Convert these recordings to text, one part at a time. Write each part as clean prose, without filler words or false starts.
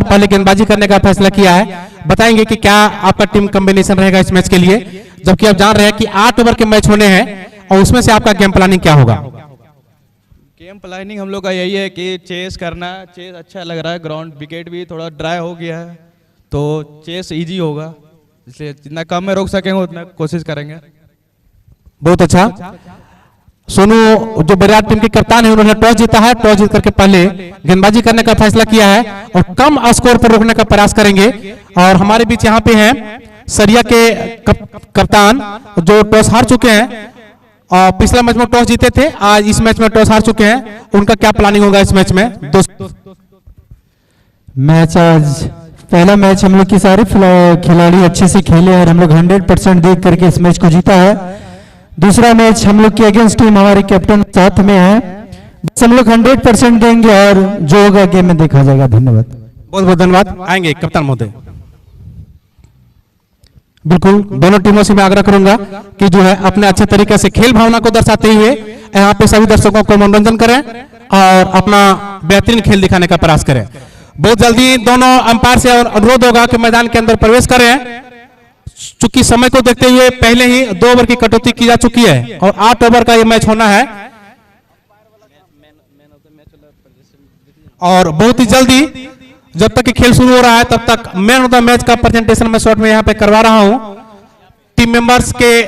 पहले गेंदबाजी करने का फैसला किया है। बताएंगे कि क्या आपका टीम कॉम्बिनेशन रहेगा इस मैच के लिए, जबकि आप जान रहे हैं कि 8 ओवर के मैच होने हैं और उसमें से आपका गेम प्लानिंग क्या होगा? गेम प्लानिंग हम लोग का यही है कि चेस करना। चेस अच्छा लग रहा है, ग्राउंड विकेट भी थोड़ा ड्राई हो गया है तो चेस इजी होगा, इसलिए जितना कम में रोक सकेंगे उतना कोशिश करेंगे। बहुत अच्छा। सोनू जो बरियार टीम के कप्तान है, उन्होंने टॉस जीता है। टॉस जीत करके पहले गेंदबाजी करने का फैसला किया है और कम स्कोर पर रोकने का प्रयास करेंगे। और हमारे बीच यहाँ पे हैं सरिया के कप्तान जो टॉस हार चुके हैं और पिछला मैच में टॉस जीते थे, आज इस मैच में टॉस हार चुके हैं। उनका क्या प्लानिंग होगा इस मैच में? मैच आज पहला मैच हम लोग की सारे खिलाड़ी अच्छे से खेले और हम लोग 100% देख करके इस मैच को जीता है। दूसरा मैच हम लोग के अगेंस्ट टीम हमारे कैप्टन साथ में है, बस हम लोग 100% देंगे और जो होगा गेम में देखा जाएगा। धन्यवाद, बहुत बहुत धन्यवाद। आएंगे कप्तान महोदय। बिल्कुल, दोनों टीमों से मैं आग्रह करूंगा कि जो है अपने अच्छे तरीके से खेल भावना को दर्शाते हुए यहाँ पे सभी दर्शकों को मनोरंजन करें और अपना बेहतरीन खेल दिखाने का प्रयास करें। बहुत जल्दी दोनों अंपायर से अनुरोध होगा कि मैदान के अंदर प्रवेश करें। चूंकि समय को देखते हुए पहले ही 2 ओवर की कटौती की जा चुकी है और 8 ओवर का ये मैच होना है और बहुत ही जल्दी जब तक कि खेल शुरू हो रहा है तब तक मैन ऑफ द मैच का प्रेजेंटेशन मैं शॉर्ट में यहाँ पे करवा रहा हूं। टीम मेंबर्स के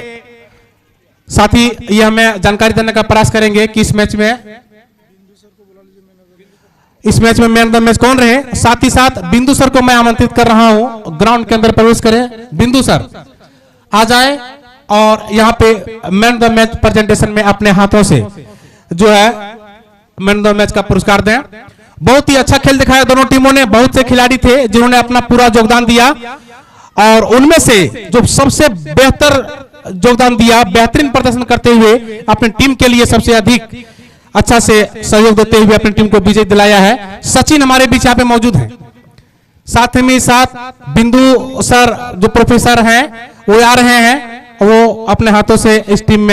साथ ही यह हमें जानकारी देने का प्रयास करेंगे कि इस मैच में मैन ऑफ द मैच कौन रहे। साथ ही साथ बिंदु सर को मैं आमंत्रित कर रहा हूं, ग्राउंड के अंदर प्रवेश करें। बिंदु सर आ जाए और यहाँ पे man of the match presentation में अपने हाथों से जो है मैन ऑफ द मैच का पुरस्कार दें। बहुत ही अच्छा खेल दिखाया दोनों टीमों ने। बहुत से खिलाड़ी थे जिन्होंने अपना पूरा योगदान दिया और उनमें से जो सबसे बेहतर योगदान दिया, बेहतरीन प्रदर्शन करते हुए अपनी टीम के लिए सबसे अधिक अच्छा से सहयोग देते हुए अपनी टीम को विजय दिलाया है, सचिन हमारे बीच यहाँ पे मौजूद हैं। साथ में साथ बिंदु सर जो प्रोफेसर हैं वो आ रहे हैं, वो अपने हाथों से इस टीम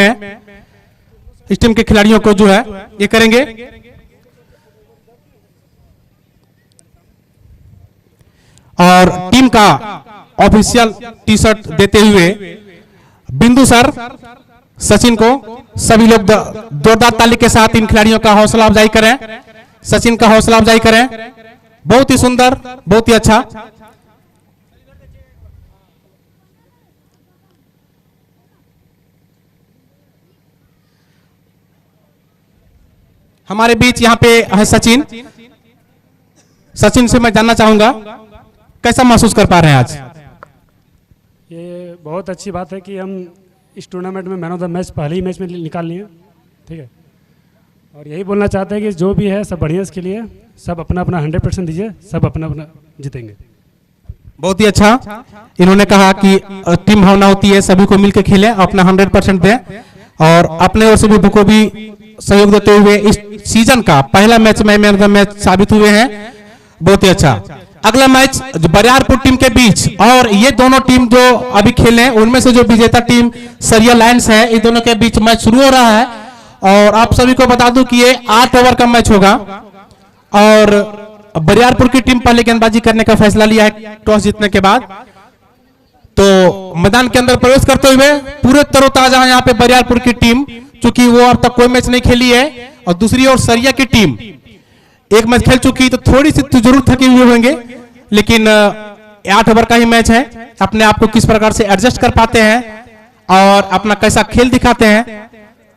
के खिलाड़ियों को जो है ये करेंगे। और टीम का ऑफिशियल टी शर्ट देते हुए बिंदु सर सचिन को सभी लोग जोरदार ताली के साथ इन खिलाड़ियों का हौसला अफजाई करें, सचिन का हौसला अफजाई करें। बहुत ही सुंदर, बहुत ही अच्छा। हमारे बीच यहाँ पे है सचिन। सचिन से मैं जानना चाहूंगा कैसा महसूस कर पा रहे हैं आज? ये बहुत अच्छी बात है कि हम इस टूर्नामेंट में मैन ऑफ द मैच पहले ही मैच में निकाल लिए, ठीक है। और यही बोलना चाहते हैं कि जो भी है सब बढ़िया इसके लिए, सब अपना अपना 100% दीजिए, सब अपना अपना जीतेंगे। बहुत ही अच्छा। इन्होंने कहा कि टीम भावना होती है, सभी को मिलकर खेलें, अपना 100% दें और अपने ओर से भी को भी सहयोग देते हुए इस सीजन का पहला मैच में मैन ऑफ द मैच साबित हुए हैं। बहुत ही अच्छा। अगला मैच बरियारपुर टीम के बीच और ये दोनों टीम जो अभी खेले उनमें से जो विजेता टीम सरिया लायंस है, इन दोनों के बीच मैच शुरू हो रहा है। और आप सभी को बता दूं कि ये 8 ओवर का मैच होगा और बरियारपुर की टीम पहले गेंदबाजी करने का फैसला लिया है टॉस जीतने के बाद। तो मैदान के अंदर प्रवेश करते हुए पूरे तरोताजा यहाँ पे बरियारपुर की टीम, चूंकि वो अब तक कोई मैच नहीं खेली है और दूसरी ओर सरिया की टीम एक मैच खेल चुकी, तो थोड़ी सी जरूर थके हुए होंगे, लेकिन 8 ओवर का ही मैच है। अपने आप को किस प्रकार से एडजस्ट कर पाते हैं और अपना कैसा खेल दिखाते हैं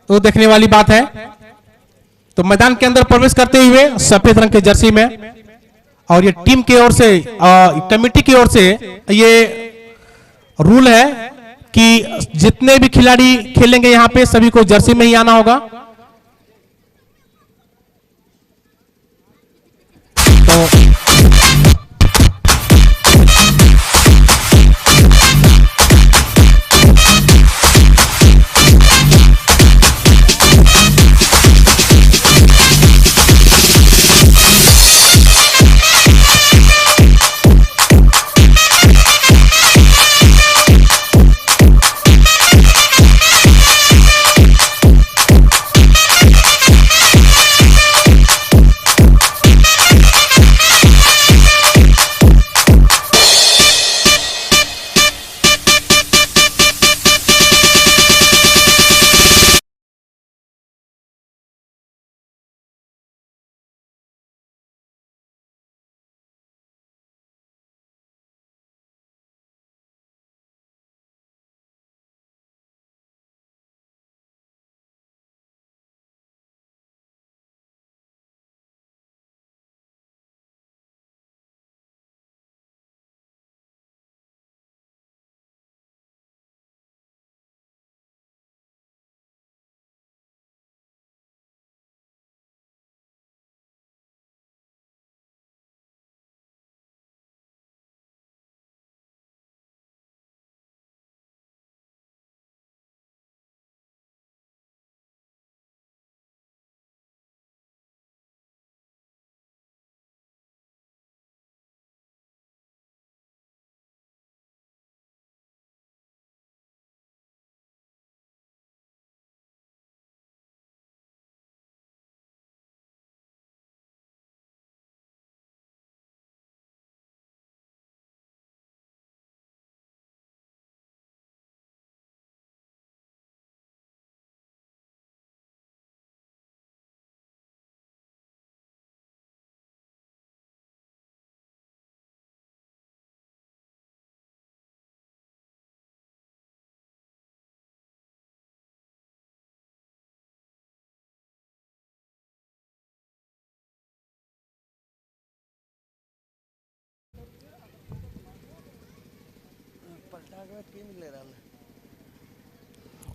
तो देखने वाली बात है। तो मैदान के अंदर प्रवेश करते हुए सफेद रंग के जर्सी में, और ये टीम की ओर से कमेटी की ओर से ये रूल है कि जितने भी खिलाड़ी खेलेंगे यहाँ पे सभी को जर्सी में ही आना होगा। तो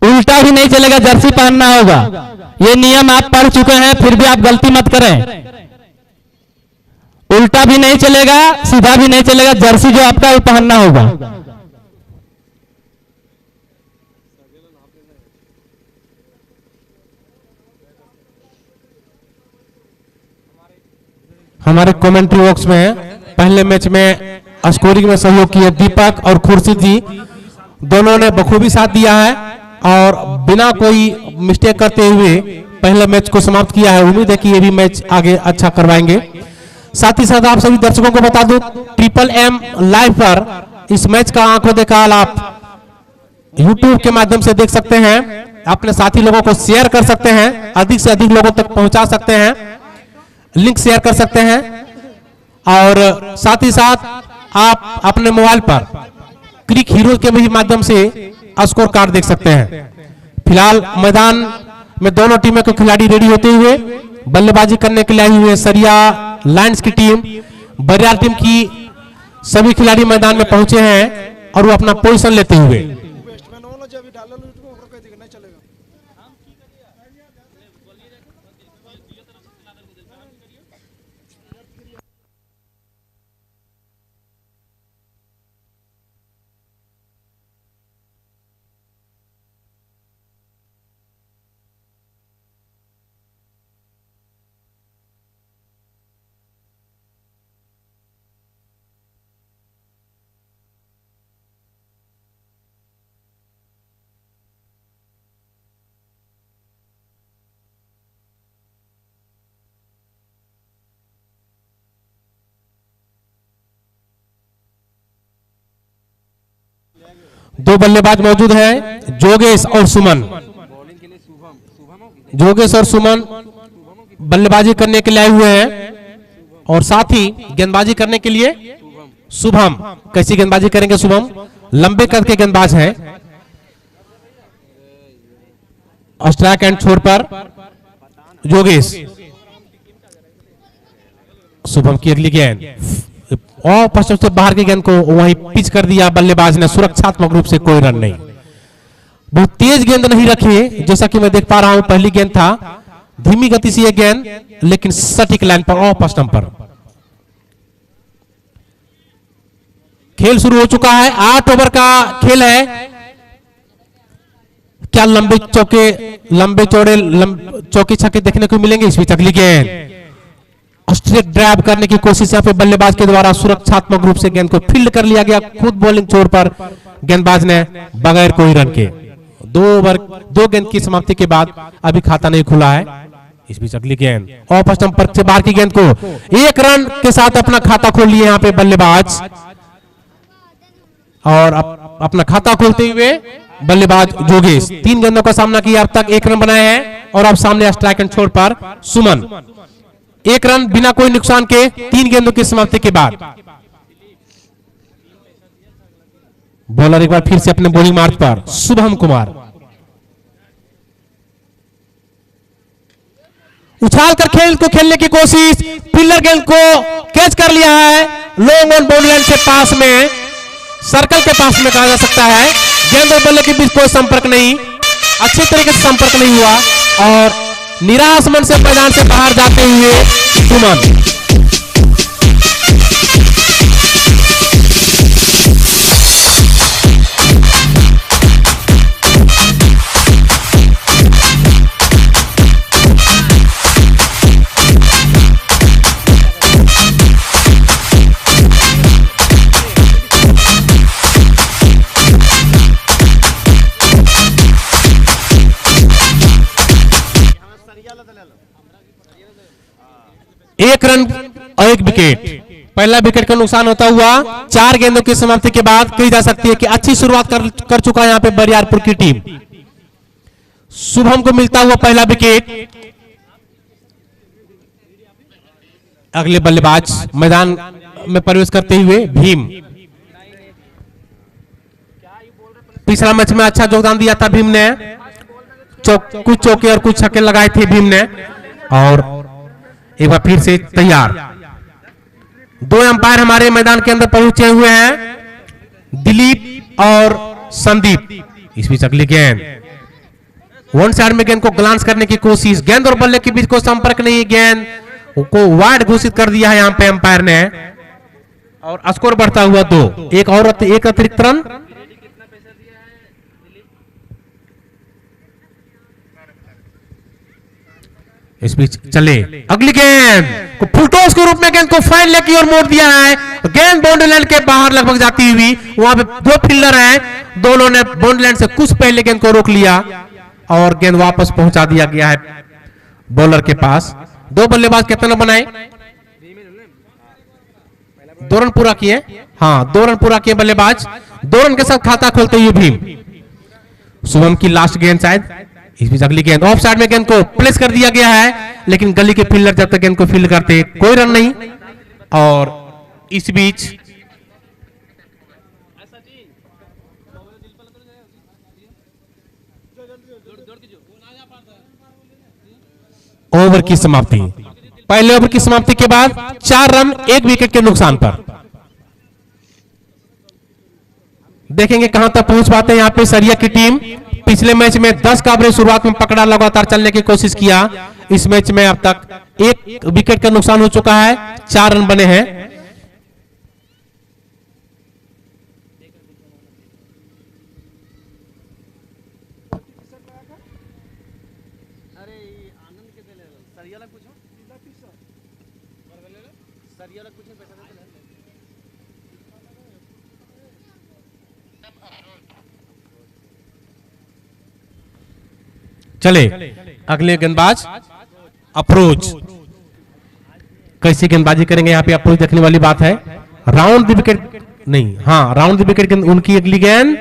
उल्टा भी नहीं चलेगा, जर्सी पहनना होगा। ये नियम आप पढ़ चुके हैं, फिर भी आप गलती मत करें। उल्टा भी नहीं चलेगा, सीधा भी नहीं चलेगा, जर्सी जो आपका वो पहनना होगा। हमारे कमेंट्री बॉक्स में पहले मैच में स्कोरिंग में सहयोग किए दीपक और खुर्शीद जी, दोनों ने बखूबी साथ दिया है और बिना कोई मिस्टेक करते हुए पहले मैच को समाप्त किया है। उम्मीद है कि ये भी मैच आगे अच्छा करवाएंगे। साथ ही साथ आप सभी दर्शकों को बता दूं, ट्रिपल एम लाइव पर इस मैच का आंखों देखा हाल आप YouTube के माध्यम से देख सकते हैं। अपने साथी लोगों को शेयर कर सकते हैं, अधिक से अधिक लोगों तक पहुंचा सकते हैं, लिंक शेयर कर सकते हैं और साथ ही साथ आप अपने मोबाइल पर क्रिक हीरो के भी माध्यम से स्कोर कार्ड देख सकते हैं। फिलहाल मैदान में दोनों टीमों के खिलाड़ी रेडी होते हुए बल्लेबाजी करने के लिए आई हुई है। सरिया लायंस की टीम, बरियार टीम की सभी खिलाड़ी मैदान में पहुंचे हैं और वो अपना पोजीशन लेते हुए दो बल्लेबाज मौजूद हैं, जोगेश और सुमन। जोगेश और सुमन बल्लेबाजी करने के लिए आए हुए हैं और साथ ही गेंदबाजी करने के लिए शुभम। कैसी गेंदबाजी करेंगे शुभम? लंबे कद के गेंदबाज हैं। स्ट्राइक एंड छोर पर जोगेश। शुभम की अगली गेंद और पश्चिम से बाहर की गेंद को वहीं पिच कर दिया बल्लेबाज ने, सुरक्षात्मक रूप से कोई रन नहीं। बहुत तेज गेंद नहीं रखी, जैसा कि मैं देख पा रहा हूं। पहली गेंद था धीमी गति से यह गेंद, लेकिन सटीक लाइन पर ऑफ स्टंप पर। खेल शुरू हो चुका है, 8 ओवर का खेल है। क्या लंबे चौके, लंबे चौड़े चौके छक्के देखने को मिलेंगे? इस बीच अगली गेंद स्ट्रेट ड्राइव करने की कोशिश यहाँ पे बल्लेबाज के द्वारा सुरक्षात्मक रूप से गेंद को फील्ड कर लिया गया। खुद बॉलिंग छोर पर गेंदबाज ने बगैर कोई रन के 2 ओवर 2 गेंद की समाप्ति के बाद अभी खाता नहीं खुला है। इस बीच अगली गेंद ऑफ स्टंप पर से बाहर की गेंद को 1 रन के साथ अपना खाता खोल लिए यहाँ पे बल्लेबाज और अपना खाता खोलते हुए बल्लेबाज जोगेश 3 गेंदों का सामना किया, अब तक 1 रन बनाए हैं और अब सामने स्ट्राइक एंड छोर पर सुमन। 1 रन बिना कोई नुकसान के 3 गेंदों की समाप्ति के बाद। बॉलर एक बार फिर से अपने बॉलिंग मार्ग पर शुभम कुमार उछाल कर खेल को खेलने की कोशिश, फील्डर गेंद को कैच कर लिया है लॉन्ग ऑन बाउंड्री लाइन से पास में, सर्कल के पास में कहा जा सकता है। गेंद और बल्ले के बीच कोई संपर्क नहीं, अच्छे तरीके से संपर्क नहीं हुआ और निराश मन से मैदान से बाहर जाते हुए सुमन। एक रन और 1 विकेट। पहला विकेट का नुकसान होता हुआ 4 गेंदों की समाप्ति के बाद कही जा सकती है कि अच्छी शुरुआत कर चुका है यहाँ पे बरियारपुर की टीम। शुभम को मिलता हुआ पहला विकेट। अगले बल्लेबाज मैदान में प्रवेश करते हुए भीम। पिछला मैच में अच्छा योगदान दिया था भीम ने, कुछ चौके और कुछ छक्के लगाए थे भीम ने और एक बार फिर से तैयार। 2 अंपायर हमारे मैदान के अंदर पहुंचे हुए हैं, दिलीप और संदीप। इस बीच अगली गेंद वन साइड में गेंद को ग्लांस करने की कोशिश, गेंद और बल्ले के बीच को संपर्क नहीं, गेंद को वाइड घोषित कर दिया है यहां पे अंपायर ने और स्कोर बढ़ता हुआ 2। एक अतिरिक्त रन। इस बीच चले अगली गेंद को फुलटॉस के रूप में गेंद को फाइन लेग की ओर मोड़ दिया है, गेंद बाउंड्री लाइन के बाहर लगभग जाती हुई, वहां पे 2 फील्डर हैं, दोनों ने बाउंड्री लाइन से कुछ पहले गेंद को रोक लिया और गेंद वापस पहुंचा दिया गया है बॉलर के पास। 2 बल्लेबाज कितना बनाए? 2 रन पूरा किए। हाँ, 2 रन पूरा किए बल्लेबाज, 2 रन के साथ खाता खोलते हुए भीम। शुभम की लास्ट गेंद शायद। इस बीच अगली गेंद ऑफ साइड में गेंद को प्लेस कर दिया गया है, लेकिन गली के फील्डर जब तक गेंद को फील्ड करते कोई रन नहीं। और इस बीच ओवर की समाप्ति। पहले ओवर की समाप्ति के बाद 4 रन 1 विकेट के नुकसान पर। देखेंगे कहां तक पहुंच पाते हैं यहाँ पे सरिया की टीम। पिछले मैच में 10 का एवरेज शुरुआत में पकड़ा, लगातार चलने की कोशिश किया। इस मैच में अब तक 1 विकेट का नुकसान हो चुका है, 4 रन बने हैं। चले अगले गेंदबाज अप्रोच। कैसी गेंदबाजी करेंगे यहाँ पे अप्रोच देखने वाली बात है। राउंड द विकेट नहीं, हाँ राउंड द विकेट गेंद उनकी। अगली गेंद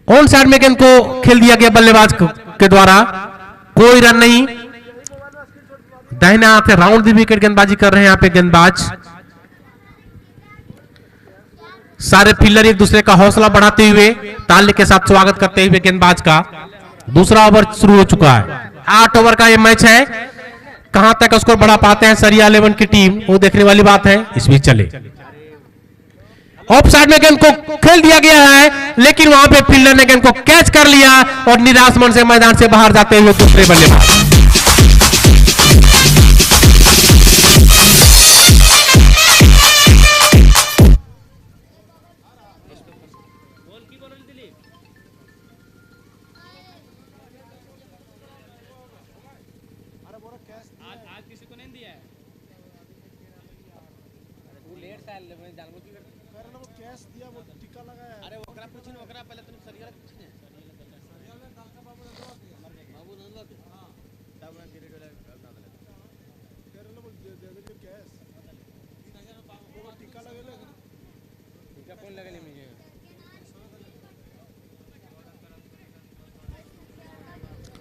ऑन साइड में गेंद को खेल दिया गया बल्लेबाज के द्वारा, कोई रन नहीं। दाहिने हाथ से राउंड द विकेट गेंदबाजी कर रहे हैं यहाँ पे गेंदबाज। सारे फील्डर एक दूसरे का हौसला बढ़ाते हुए ताली के साथ स्वागत करते हुए गेंदबाज का। दूसरा ओवर शुरू हो चुका है। 8 ओवर का ये मैच है, कहां तक स्कोर बढ़ा पाते हैं सरिया 11 की टीम, वो देखने वाली बात है। इस बीच चले ऑफ साइड में गेंद को खेल दिया गया है, लेकिन वहां पे फील्डर ने गेंद को कैच कर लिया और निराश मन से मैदान से बाहर जाते हुए दूसरे बल्लेबाज।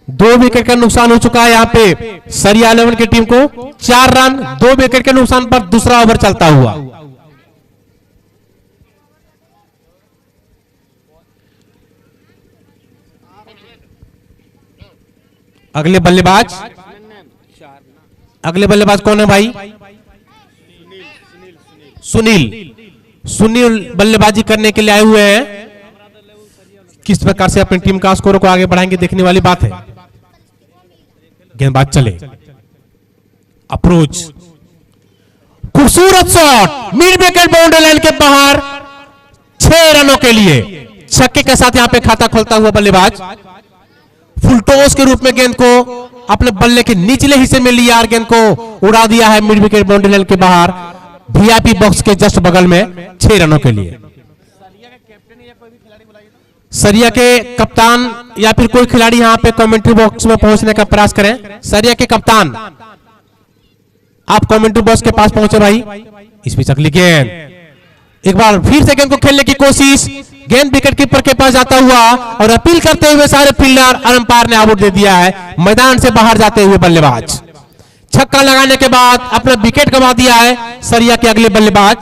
दो विकेट का नुकसान हो चुका है यहाँ पे सरिया 11 की टीम को। 4 रन 2 विकेट के नुकसान पर दूसरा ओवर चलता हुआ। अगले बल्लेबाज कौन है भाई? सुनील बल्लेबाजी करने के लिए आए हुए हैं। किस प्रकार से अपनी टीम का स्कोर को आगे बढ़ाएंगे देखने वाली बात है। गेंदबाज चले अप्रोच, खूबसूरत shot, mid wicket boundary line के बाहर 6 रनों के लिए छक्के के साथ यहां पे खाता खोलता हुआ बल्लेबाज। फुल टॉस के रूप में गेंद को अपने बल्ले के निचले हिस्से में लिया और गेंद को उड़ा दिया है मिड विकेट बाउंड्री लाइन के बाहर, वीआईपी बॉक्स के जस्ट बगल में 6 रनों के लिए। सरिया के कप्तान या फिर कोई खिलाड़ी यहां पे कमेंट्री बॉक्स में पहुंचने का प्रयास करें। सरिया के कप्तान, आप कमेंट्री बॉक्स के पास पहुंचे भाई। इस बीच अगली गेंद, एक बार फिर से गेंद को खेलने की कोशिश, गेंद विकेट कीपर के पास जाता हुआ और अपील करते हुए सारे फील्डर और अंपायर ने आउट दे दिया है। मैदान से बाहर जाते हुए बल्लेबाज छक्का लगाने के बाद अपना विकेट गंवा दिया है सरिया के अगले बल्लेबाज।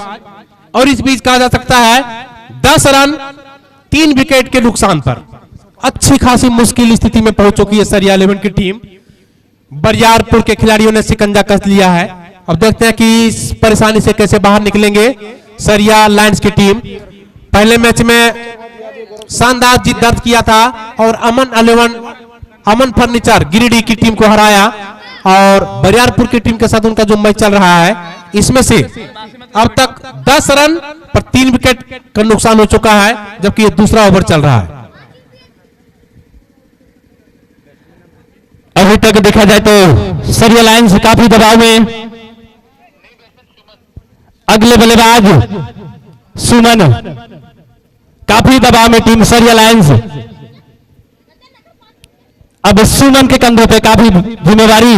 और इस बीच कहा जा सकता है 10 रन 3 विकेट के नुकसान पर अच्छी खासी मुश्किल स्थिति में पहुंच चुकी है सरिया 11 की टीम। बरियारपुर के खिलाड़ियों ने शिकंजा कस लिया है। अब देखते हैं कि इस परेशानी से कैसे बाहर निकलेंगे सरिया लायंस की टीम। पहले मैच में शानदार जीत दर्ज किया था और अमन फर्नीचर गिरिडीह की टीम को हराया। और बरियारपुर की टीम के साथ उनका जो मैच चल रहा है, इसमें से अब तक 10 रन पर 3 विकेट का नुकसान हो चुका है, जबकि ये दूसरा ओवर चल रहा है। अभी तक देखा जाए तो सरिया लाइन्स काफी दबाव में। अगले बल्लेबाज सुमन, काफी दबाव में टीम सरिया लाइन्स। अब सुमन के कंधों पे काफी जिम्मेवारी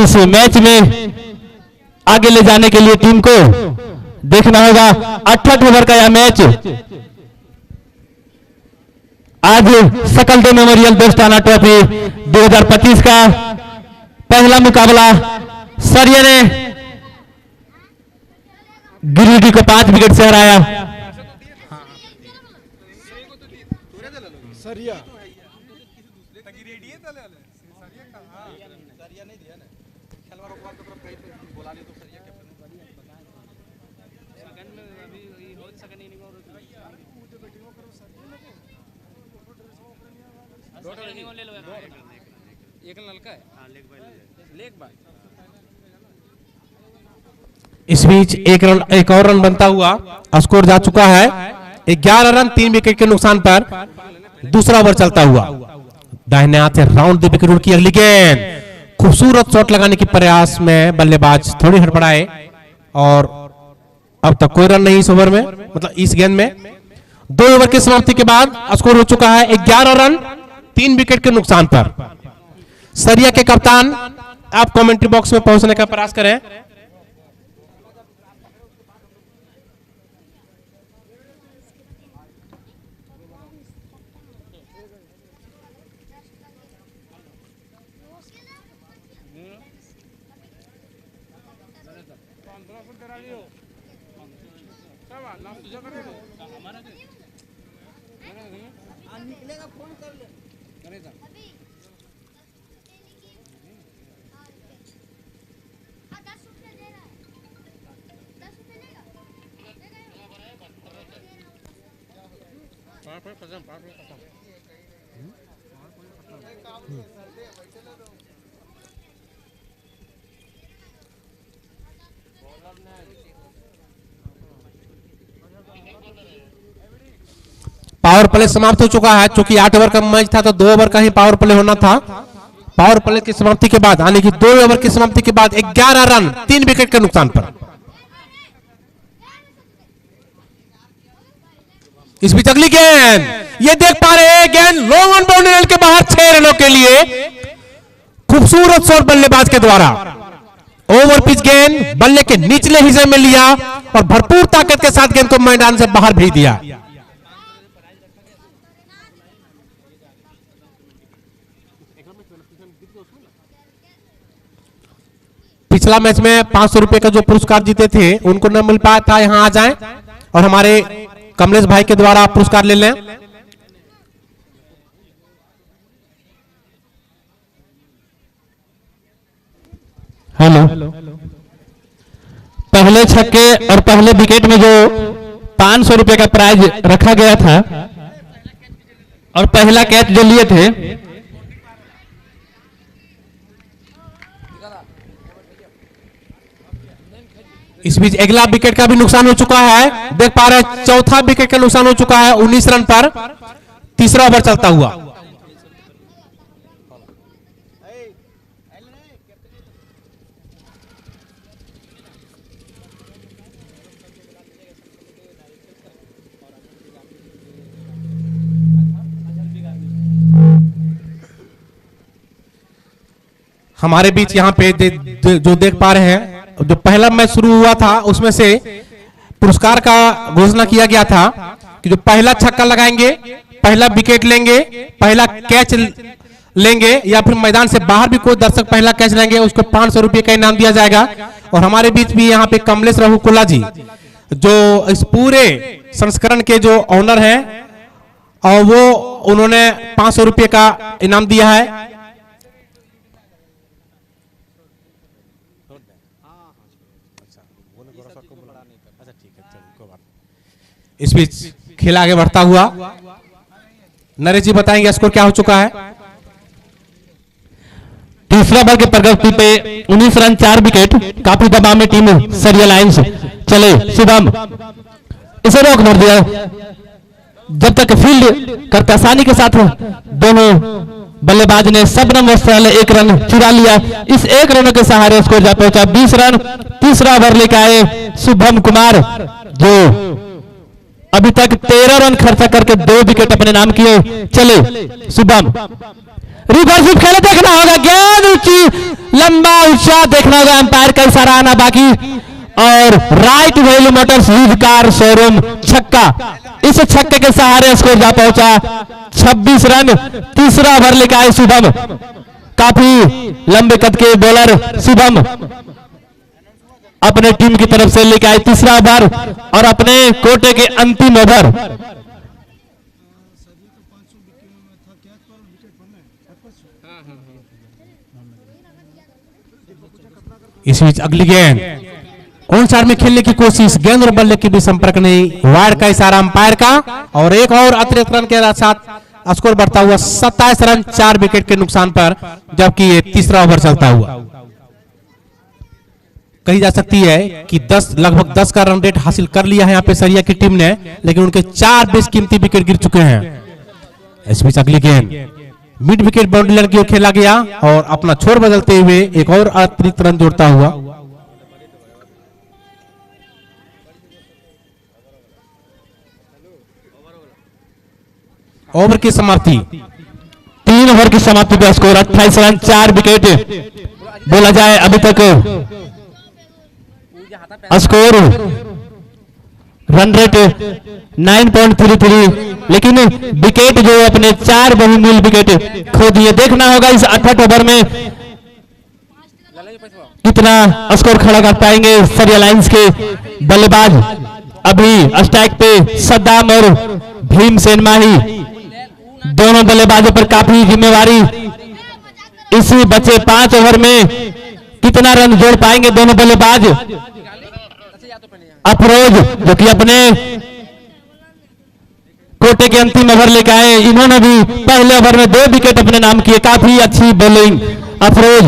इस मैच में आगे ले जाने के लिए टीम को देखना होगा। 68 ओवर का यह मैच आज सकल दे मेमोरियल दोस्ताना ट्रॉफी 2025 का पहला मुकाबला सरिया ने गिरिडीह को 5 विकेट से हराया। इस बीच एक और रन बनता हुआ स्कोर जा चुका है 11 रन 3 विकेट के नुकसान पर। दूसरा ओवर चलता हुआ दाहिने हाथ से राउंड द विकेट की अगली गेंद, खूबसूरत शॉट लगाने के प्रयास में बल्लेबाज थोड़ी हड़बड़ाए और अब तक कोई रन नहीं इस ओवर में, मतलब इस गेंद में। 2 ओवर की समाप्ति के बाद स्कोर हो चुका है 11 रन 3 विकेट के नुकसान पर। सरिया के कप्तान आप कमेंट्री बॉक्स में पहुंचने का प्रयास करें। पावर प्ले समाप्त हो चुका है। चूंकि 8 ओवर का मैच था तो 2 ओवर का ही पावर प्ले होना था। पावर प्ले की समाप्ति के बाद, यानी कि 2 ओवर की समाप्ति के बाद 11 रन 3 विकेट के नुकसान पर। इस बीच अगली गेंद, ये देख पा रहे हैं गेंद लॉन्ग ऑन बाउंड्री के बाहर 6 रनों के लिए खूबसूरत शॉट बल्लेबाज के द्वारा। ओवर पिच गेंद बल्ले के निचले हिस्से में लिया और भरपूर ताकत के साथ गेंद को मैदान से बाहर भेज दिया। पिछला मैच में 500 रुपए का जो पुरस्कार जीते थे उनको न मिल पाया था, यहां आ जाएं और हमारे कमलेश भाई के द्वारा पुरस्कार ले लें। हेलो, पहले छक्के और पहले विकेट में जो 500 रुपए का प्राइज रखा गया था और पहला कैच जो लिए थे, इस बीच अगला विकेट का भी नुकसान हो चुका है। देख पा रहे हैं चौथा विकेट का नुकसान हो चुका है 19 रन पर। तीसरा ओवर चलता हुआ हमारे बीच यहाँ पे जो देख पा रहे हैं, जो पहला मैच शुरू हुआ था उसमें से पुरस्कार का घोषणा किया गया था कि जो पहला छक्का लगाएंगे, पहला विकेट लेंगे, पहला कैच लेंगे या फिर मैदान से बाहर भी कोई दर्शक पहला कैच लेंगे, उसको 500 रुपए का इनाम दिया जाएगा। और हमारे बीच भी यहाँ पे कमलेश रघुकुला जी जो इस पूरे संस्करण के जो ऑनर हैं और वो उन्होंने 500 रुपए का इनाम दिया है। इस बीच खेल आगे बढ़ता हुआ नरेश जी बताएंगे स्कोर क्या हो चुका है। तीसरा ओवर के प्रगति पे 19 रन 4 विकेट। काफी दबाव में टीम सरिया लाइंस। चले शुभम, इसे रोक मार दिया। जब तक फील्ड करते आसानी के साथ दोनों बल्लेबाज ने सबनम वस्त्रालय 1 रन चुरा लिया। इस 1 रन के सहारे स्कोर जा पहुंचा 20 रन। तीसरा ओवर लेकर आए शुभम कुमार, जो अभी तक 13 रन खर्चा करके 2 विकेट अपने नाम किए। चले शुभम, रिवर्स स्वीप खेले, देखना होगा गेंद ऊंची, लंबा ऊंचा देखना होगा। अंपायर का इशारा आना बाकी। और right value Motors use car showroom छक्का, इस छक्के के सहारे स्कोर जा पहुंचा 26 रन। तीसरा ओवर लेकर आए शुभम, काफी लंबे कद के बॉलर शुभम अपने टीम की तरफ से लेकर आए तीसरा ओवर और अपने कोटे के अंतिम ओवर। इस बीच अगली गेंद ऑन साइड में खेलने की कोशिश, गेंद और बल्ले के भी संपर्क नहीं, वाइड का इशारा अंपायर का। और एक और अतिरिक्त रन के साथ स्कोर बढ़ता हुआ 27 रन 4 विकेट के नुकसान पर, जबकि ये तीसरा ओवर चलता हुआ। कही जा सकती है कि लगभग 10 का रन रेट हासिल कर लिया है यहाँ पे सरिया की टीम ने, लेकिन उनके 4 बेशकीमती विकेट गिर चुके हैं। इस बीच अगली गेंद मिड विकेट बाउंड्री लाइन की ओर खेला गया और अपना छोर बदलते हुए एक और अतिरिक्त रन जोड़ता हुआ। ओवर की समाप्ति, 3 ओवर की समाप्ति पे स्कोर 28 रन 4 विकेट। बोला जाए अभी तक स्कोर रन रेट 9.33, लेकिन विकेट जो अपने 4 बहुमूल्य विकेट खो दिए। देखना होगा इस 68 ओवर में कितना स्कोर खड़ा कर पाएंगे सरिया लाइंस के बल्लेबाज। अभी स्ट्राइक पे सद्दाम और भीमसेन माही, दोनों बल्लेबाजों पर काफी जिम्मेवारी। इसी बचे 5 ओवर में कितना रन जोड़ पाएंगे दोनों बल्लेबाज। अफरोज जो कि अपने कोटे के अंतिम ओवर लेकर आए, इन्होंने भी पहले ओवर में 2 विकेट अपने नाम किए। काफी अच्छी बॉलिंग अफरोज।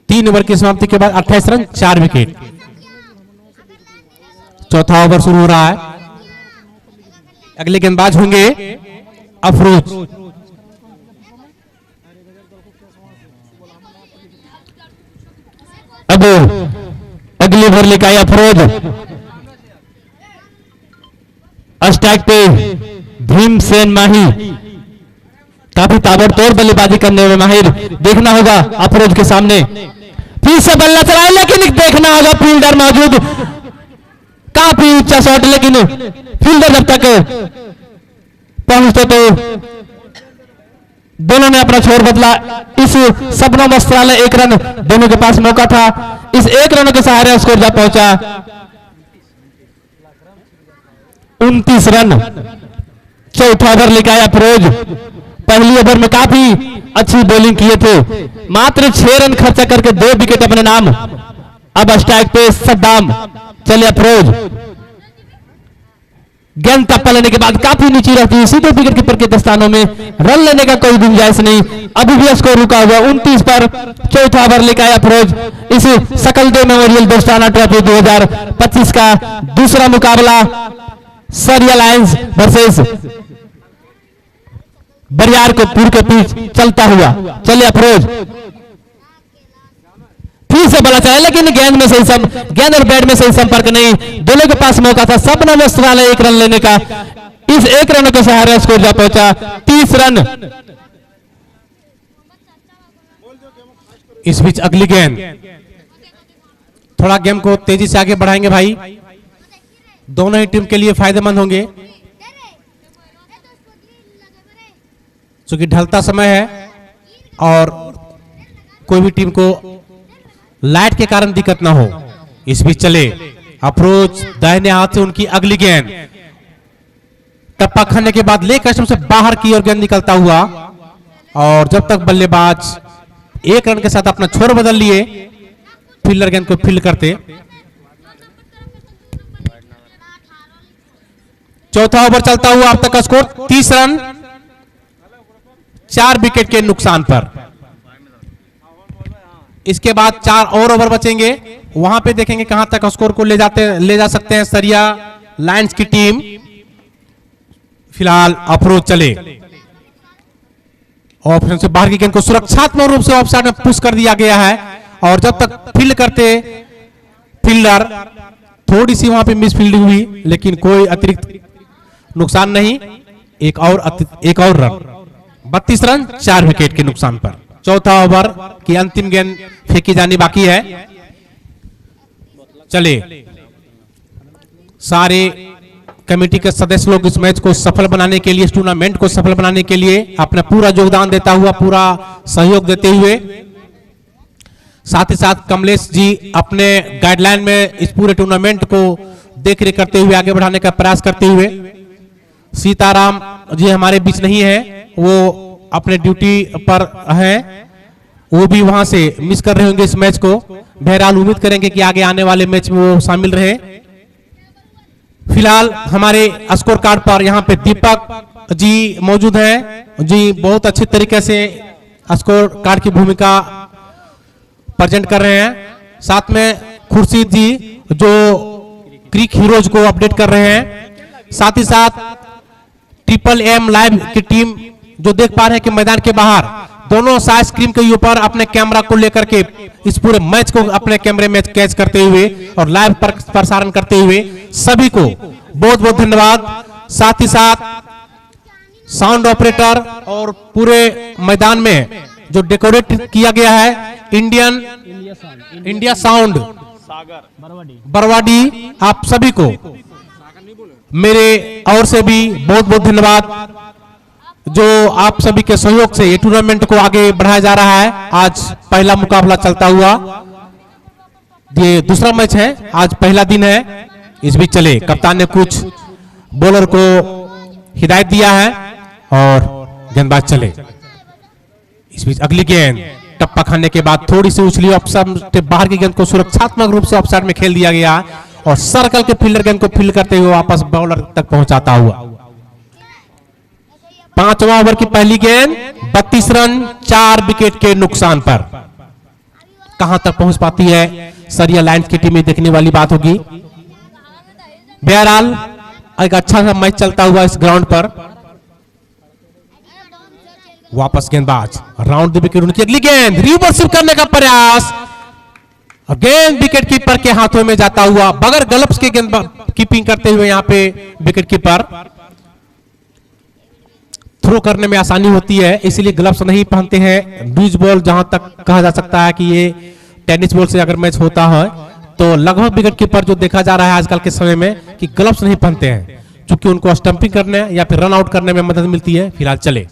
3 ओवर की समाप्ति के बाद 28 रन 4 विकेट। चौथा ओवर शुरू हो रहा है। अगले गेंदबाज होंगे अफरोज। अब अगली ओवर लेकर आए अफरोज। स्ट्राइक पे भीमसेन माही, काफी ताबड़तोड़ बल्लेबाजी करने में माहिर। देखना होगा अफरोज के सामने फिर से बल्ला चलाए, लेकिन देखना होगा फील्डर मौजूद। काफी ऊंचा शॉट, लेकिन फील्डर जब तक पहुंचते तो दोनों ने अपना छोर बदला। इस सबनम वस्त्रालय 1 रन, दोनों के पास मौका था। इस 1 रन के सहारे स्कोर जा पहुंचा 29 रन। चौथा ओवर लेकर आया अफरोज। पहली ओवर में काफी अच्छी बॉलिंग किए थे, मात्र 6 रन खर्चा करके 2 विकेट अपने नाम। अब स्ट्राइक पे सद्दाम। चले अफरोज, गेंद टप्पा लेने के बाद काफी नीचे रहती है, सीधे विकेट कीपर के दस्तानों में रन लेने का कोई गुंजाइश नहीं। अभी भी स्कोर रुका हुआ 29 पर। चौथा ओवर लेकर आया अफरोज। इस सकलदेव मेमोरियल दोस्ताना ट्रॉफी 2025 का दूसरा मुकाबला सरिया लायंस वर्सेस बरियारपुर के बीच चलता हुआ। चले अफरोज, फिर से बड़ा चला, लेकिन गेंद और बैट में सही संपर्क नहीं। दोनों के पास मौका था सबनम वस्त्रालय 1 रन लेने का। इस 1 रन के सहारे स्कोर जा पहुंचा 30 रन। इस बीच अगली गेंद, थोड़ा गेम को तेजी से आगे बढ़ाएंगे भाई, दोनों ही टीम के लिए फायदेमंद होंगे। क्योंकि ढलता समय है और कोई भी टीम को लाइट के कारण दिक्कत ना हो। इस बीच चले अप्रोच, दाहिने हाथ से उनकी अगली गेंद, टप्पा खाने के बाद लेग कस्टम से बाहर की ओर गेंद निकलता हुआ। और जब तक बल्लेबाज 1 रन के साथ अपना छोर बदल लिए, फील्डर गेंद को फील्ड करते। चौथा ओवर चलता हुआ अब तक का स्कोर 30 रन 4 विकेट के नुकसान पर। इसके बाद 4 और ओवर बचेंगे, वहां पे देखेंगे कहां तक स्कोर को ले जा सकते हैं सरिया लायंस की टीम। फिलहाल अप्रोच चले, ऑप्शन से बाहर की गेंद को सुरक्षात्मक रूप से ऑफसाइड में पुश कर दिया गया है। और जब तक फील्ड करते फील्डर, थोड़ी सी वहां पे मिस फील्डिंग हुई, लेकिन कोई अतिरिक्त नुकसान नहीं। एक और रन, 32 रन 4 विकेट के नुकसान पर। चौथा ओवर की अंतिम गेंद फेंकी जानी बाकी है। चले, सारे कमेटी के सदस्य लोग इस मैच को सफल बनाने के लिए, इस टूर्नामेंट को सफल बनाने के लिए अपना पूरा योगदान देता हुआ, पूरा सहयोग देते हुए, साथ ही साथ कमलेश जी अपने गाइडलाइन में इस पूरे टूर्नामेंट को देखरेख करते हुए आगे बढ़ाने का प्रयास करते हुए। सीताराम जी हमारे बीच नहीं है, वो अपने ड्यूटी पर हैं, वो भी वहां से मिस कर रहे होंगे इस मैच को। बहरहाल उम्मीद करेंगे कि आगे आने वाले मैच में वो शामिल रहे। फिलहाल हमारे स्कोर कार्ड पर यहाँ पे दीपक जी मौजूद हैं जी, बहुत अच्छे तरीके से स्कोर कार्ड की भूमिका प्रेजेंट कर रहे हैं। साथ में खुर्शीद जी जो क्रिक हीरोज को अपडेट कर रहे हैं। साथ ही साथ ट्रिपल एम लाइव की टीम जो देख पा रहे हैं कि मैदान के बाहर दोनों साइड स्क्रीन के ऊपर अपने कैमरा को लेकर के इस पूरे मैच को अपने कैमरे में कैच करते हुए और लाइव प्रसारण करते हुए सभी को बहुत बहुत धन्यवाद। साथ ही साथ साउंड ऑपरेटर और पूरे मैदान में जो डेकोरेट किया गया है इंडिया साउंड बरवाडी, आप सभी को मेरे ओर से भी बहुत बहुत धन्यवाद, जो आप सभी के सहयोग से ये टूर्नामेंट को आगे बढ़ाया जा रहा है। आज पहला मुकाबला चलता हुआ, ये दूसरा मैच है, आज पहला दिन है। इस बीच चले, कप्तान ने कुछ बॉलर को हिदायत दिया है और गेंदबाज चले। इस बीच अगली गेंद टप्पा खाने के बाद थोड़ी सी उछली, ऑफसाइड बाहर की गेंद को सुरक्षात्मक रूप से ऑफसाइड में खेल दिया गया और सर्कल के फील्डर गेंद को फील्ड करते हुए वापस बॉलर तक पहुंचाता हुआ। 5वां ओवर की पहली गेंद 32 रन 4 विकेट के नुकसान पर। कहां तक पहुंच पाती है सरिया लायंस की टीम में, देखने वाली बात होगी। बहरहाल एक अच्छा सा मैच चलता हुआ इस ग्राउंड पर। वापस गेंदबाज राउंड द विकेट, उनकी अगली गेंद रिवर्सिव करने का प्रयास और गेंद विकेट कीपर के हाथों में जाता हुआ, बगैर ग्लव्स के गेंद कीपिंग करते हुए यहां पे विकेट कीपर। थ्रो करने में आसानी होती है, इसलिए ग्लव्स नहीं पहनते हैं। बीच बॉल जहां तक कहा जा सकता है कि ये टेनिस बॉल से अगर मैच होता है तो लगभग विकेट कीपर जो देखा जा रहा है आजकल के समय में कि ग्लव्स नहीं पहनते हैं, क्योंकि उनको स्टंपिंग करने या फिर रन आउट करने में मदद मिलती है। फिलहाल चले,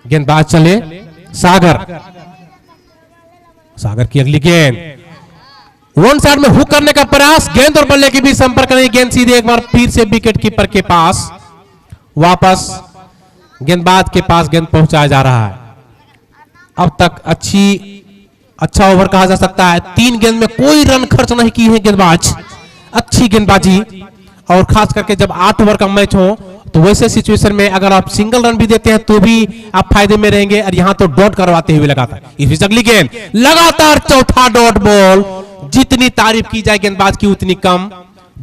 गेंदबाज चले, सागर की अगली गेंद वन साइड में हुक करने का प्रयास, गेंद और बल्ले के बीच संपर्क नहीं, गेंद सीधे एक बार फिर से विकेट कीपर के पास, वापस गेंदबाज के पास गेंद पहुंचाया जा रहा है। अब तक अच्छा ओवर कहा जा सकता है। 3 गेंद में कोई रन खर्च नहीं की है गेंदबाज, अच्छी गेंदबाजी। और खास करके जब 8 ओवर का मैच हो तो वैसे सिचुएशन में अगर आप सिंगल रन भी देते हैं तो भी आप फायदे में रहेंगे, और यहां तो डॉट करवाते हुए लगातार। इस अगली गेंद लगातार चौथा डॉट बॉल, जितनी तारीफ की जाए गेंदबाज की उतनी कम।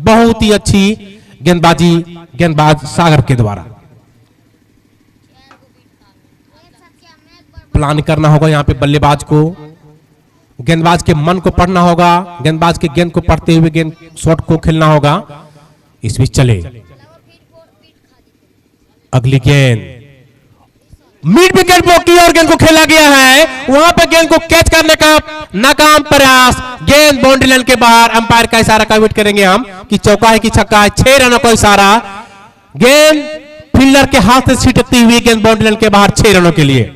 बहुत ही अच्छी गेंदबाजी गेंदबाज सागर के द्वारा। प्लान करना होगा यहां पे बल्लेबाज को, गेंदबाज के मन को पढ़ना होगा, गेंदबाज के गेंद को पढ़ते हुए गेंद शॉट को खेलना होगा। इस बीच चले, अगली गेंद मिड विकेट पर की और गेंद को खेला गया है, वहां पर गेंद को कैच करने का नाकाम प्रयास, गेंद बाउंड्री लाइन के बाहर। अंपायर का इशारा का वेट करेंगे हम कि चौका है कि छक्का है। 6 रनों का इशारा, गेंद फील्डर के हाथ से छिटकती हुई गेंद बाउंड्री लाइन के बाहर 6 रनों के लिए।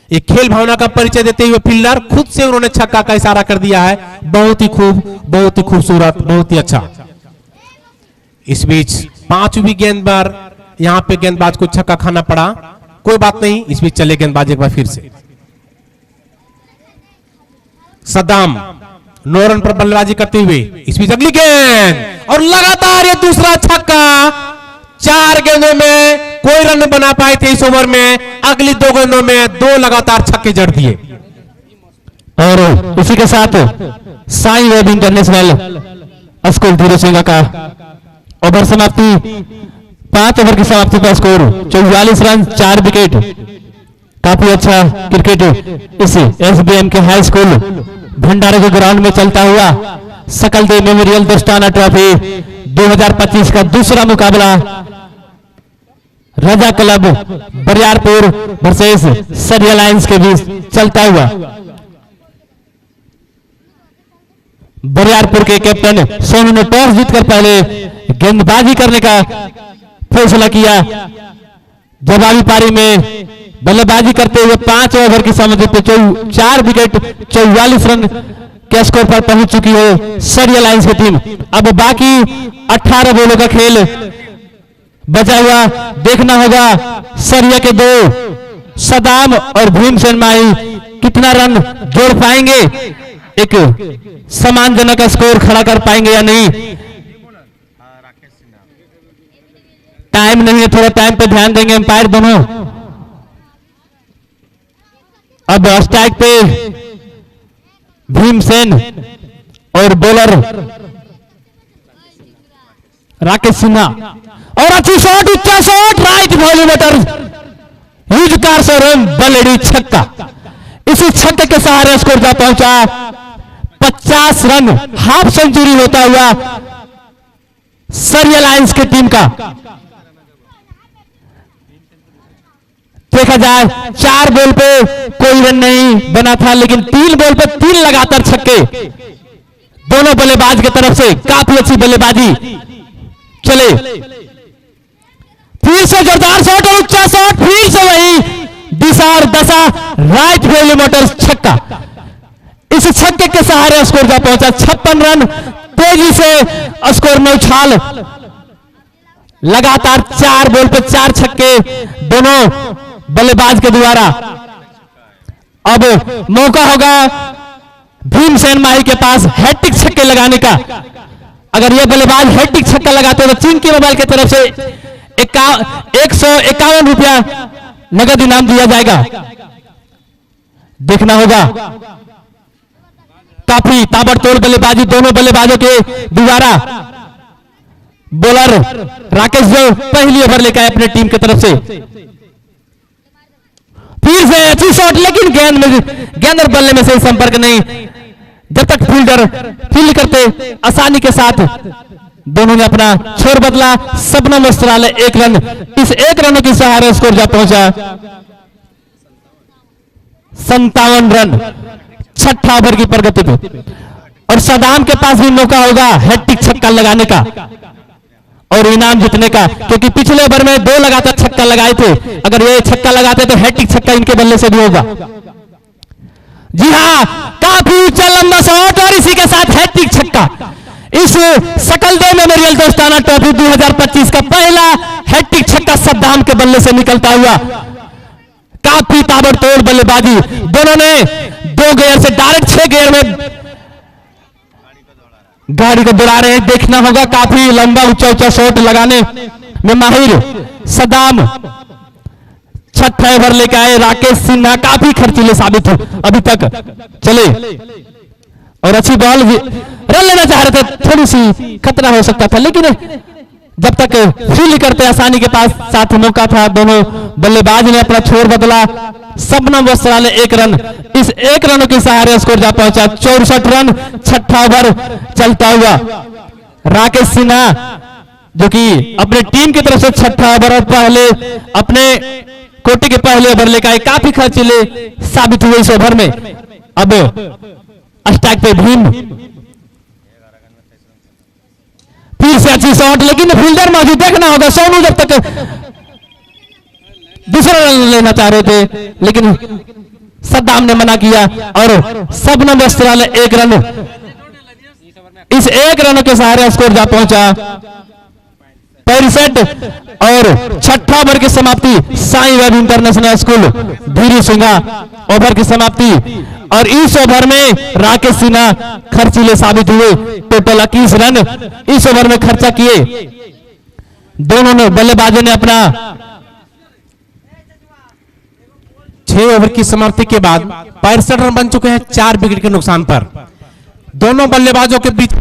एक खेल भावना का परिचय देते हुए फील्डर खुद से उन्होंने छक्का का इशारा कर दिया है। बहुत ही खूबसूरत, बहुत ही अच्छा। इस बीच 5वीं गेंद पर यहां पे गेंदबाज को छक्का खाना पड़ा, कोई बात नहीं। इस बीच चले गेंदबाज एक बार फिर से, सद्दाम 9 रन पर बल्लेबाजी करते हुए। इस बीच अगली गेंद और लगातार ये दूसरा छक्का 4 गेंदों में कोई रन नहीं बना पाए थे इस ओवर में, अगली 2 गेंदों में 2 लगातार छक्के जड़ दिए। और इसी के साथ Sai web international school Dhiru Singh का ओवर समाप्ति, 5 ओवर की समाप्ति पर स्कोर 44 रन 4 विकेट। काफी अच्छा क्रिकेट इस एसबीएम के हाई स्कूल भंडारे के ग्राउंड में चलता हुआ सकल देव मेमोरियल दोस्ताना ट्रॉफी 2025 का दूसरा मुकाबला राजा क्लब बरियारपुर वर्सेस सरिया लायंस के बीच चलता हुआ। बरियारपुर के कैप्टन सोनू ने टॉस जीतकर पहले गेंदबाजी करने का फैसला किया। जवाबी पारी में बल्लेबाजी करते हुए 5 ओवर की समाप्ति पे 4 विकेट 44 रन के स्कोर पर पहुंच चुकी है सरिया लायंस की टीम। अब बाकी 18 बॉलों का खेल बचा हुआ, देखना होगा सरिया के 2 सदाम और भीमसेन माही कितना रन जोड़ पाएंगे, एक सम्मानजनक स्कोर खड़ा कर पाएंगे या नहीं। टाइम नहीं है, थोड़ा टाइम पे ध्यान देंगे एम्पायर दोनों। अब स्ट्राइक पे भीमसेन और बॉलर राकेश सिन्हा, और अच्छी शॉट, उच्चा शॉट, राइट वॉल्यूमेटर यूज कार से बलेडी छक्का। इसी छक्के के सहारे स्कोर जा पहुंचा 50 रन, हाफ सेंचुरी होता हुआ सरिया लायंस की टीम का। देखा जाए 4 बॉल पे कोई रन नहीं बना था, लेकिन 3 बॉल पे 3 लगातार छक्के दोनों बल्लेबाज की तरफ से, काफी अच्छी बल्लेबाजी। चले फिर से जोरदार शॉट और उच्चा शॉट, फिर से वही दिशा और दशा, राइट वॉल्यूमेटर छक्का। इस छक्के के सहारे स्कोर जा पहुंचा 56 रन। तेजी से स्कोर में उछाल, लगातार 4 बॉल पे 4 छक्के दोनों बल्लेबाज के द्वारा। अब मौका होगा भीमसेन माही के पास हैट्रिक छक्के लगाने का। अगर यह बल्लेबाज हैट्रिक छक्का लगाते हैं तो चिंकी मोबाइल की तरफ से 151 रुपया नगद इनाम दिया जाएगा। देखना होगा, काफी ताबड़तोड़ बल्लेबाजी दोनों बल्लेबाजों के द्वारा। बॉलर राकेश जो पहली ओवर लेकर आए अपने टीम की तरफ से, फिर से अच्छी शॉट, लेकिन गेंद और बल्ले में से संपर्क नहीं। जब तक फील्डर फील्ड करते आसानी के साथ दोनों ने अपना छोर बदला। सबनम वस्त्रालय 1 रन, इस 1 रन के सहारे स्कोर जा पहुंचा 57 रन 6ठा ओवर की प्रगति पे। और सदाम के पास भी मौका होगा हैट्रिक छक्का लगाने का और इनाम जीतने का, क्योंकि पिछले ओवर में 2 लगातार छक्का लगाए थे। अगर ये छक्का लगाते तो हैट्रिक छक्का इनके बल्ले से भी होगा। जी हाँ, काफी ऊंचा लंबा शॉट और इसी के साथ हैट्रिक छक्का। इस सकल देव मेमोरियल दोस्ताना ट्रॉफी 2025 का पहला हैट्रिक छक्का सद्दाम के बल्ले से निकलता हुआ। काफी ताबड़तोड़ बल्लेबाजी, दोनों ने 2 गियर से डायरेक्ट 6 गियर में गाड़ी को दौड़ा रहे हैं। देखना होगा, काफी लंबा ऊंचा शॉट लगाने में माहिर सदाम। 6ठा ओवर लेकर आए राकेश सिन्हा, काफी खर्चीले साबित हो अभी तक। चले और अच्छी बॉल रन लेना चाह रहे थे, थोड़ी सी खतरा हो सकता था, लेकिन जब तक फील्ड करते आसानी के पास साथ मौका था। दोनों बल्लेबाज ने अपना छोर बदला। सबनम वस्त्रालय 1 रन, इस 1 रन के सहारे स्कोर जा पहुंचा 64 रन 6ठा ओवर चलता हुआ। राकेश सिन्हा जो कि अपने टीम की तरफ से 6ठा ओवर और पहले अपने कोटि के पहले ओवर लेकर आए, काफी खर्चीले साबित हुए इस ओवर में। अब स्ट्राइक पे भीम, फिर से अच्छी शॉट, लेकिन फील्डर मौजूद। देखना होगा, सोनू जब तक दूसरा रन लेना चाह रहे थे, लेकिन सद्दाम ने मना किया और सबनम वस्त्रालय 1 रन, इस 1 रन के सहारे स्कोर जा पहुंचा 65। और 6ठा ओवर की समाप्ति Sai web international school Dhiru Singh over की समाप्ति। और इस ओवर में राकेश सिन्हा खर्चीले साबित हुए। टोटल 21 रन इस ओवर में खर्चा किए। दोनों बल्लेबाजों ने अपना 6 ओवर की समाप्ति के बाद 65 रन बन चुके हैं 4 विकेट के नुकसान पर। दोनों बल्लेबाजों के बीच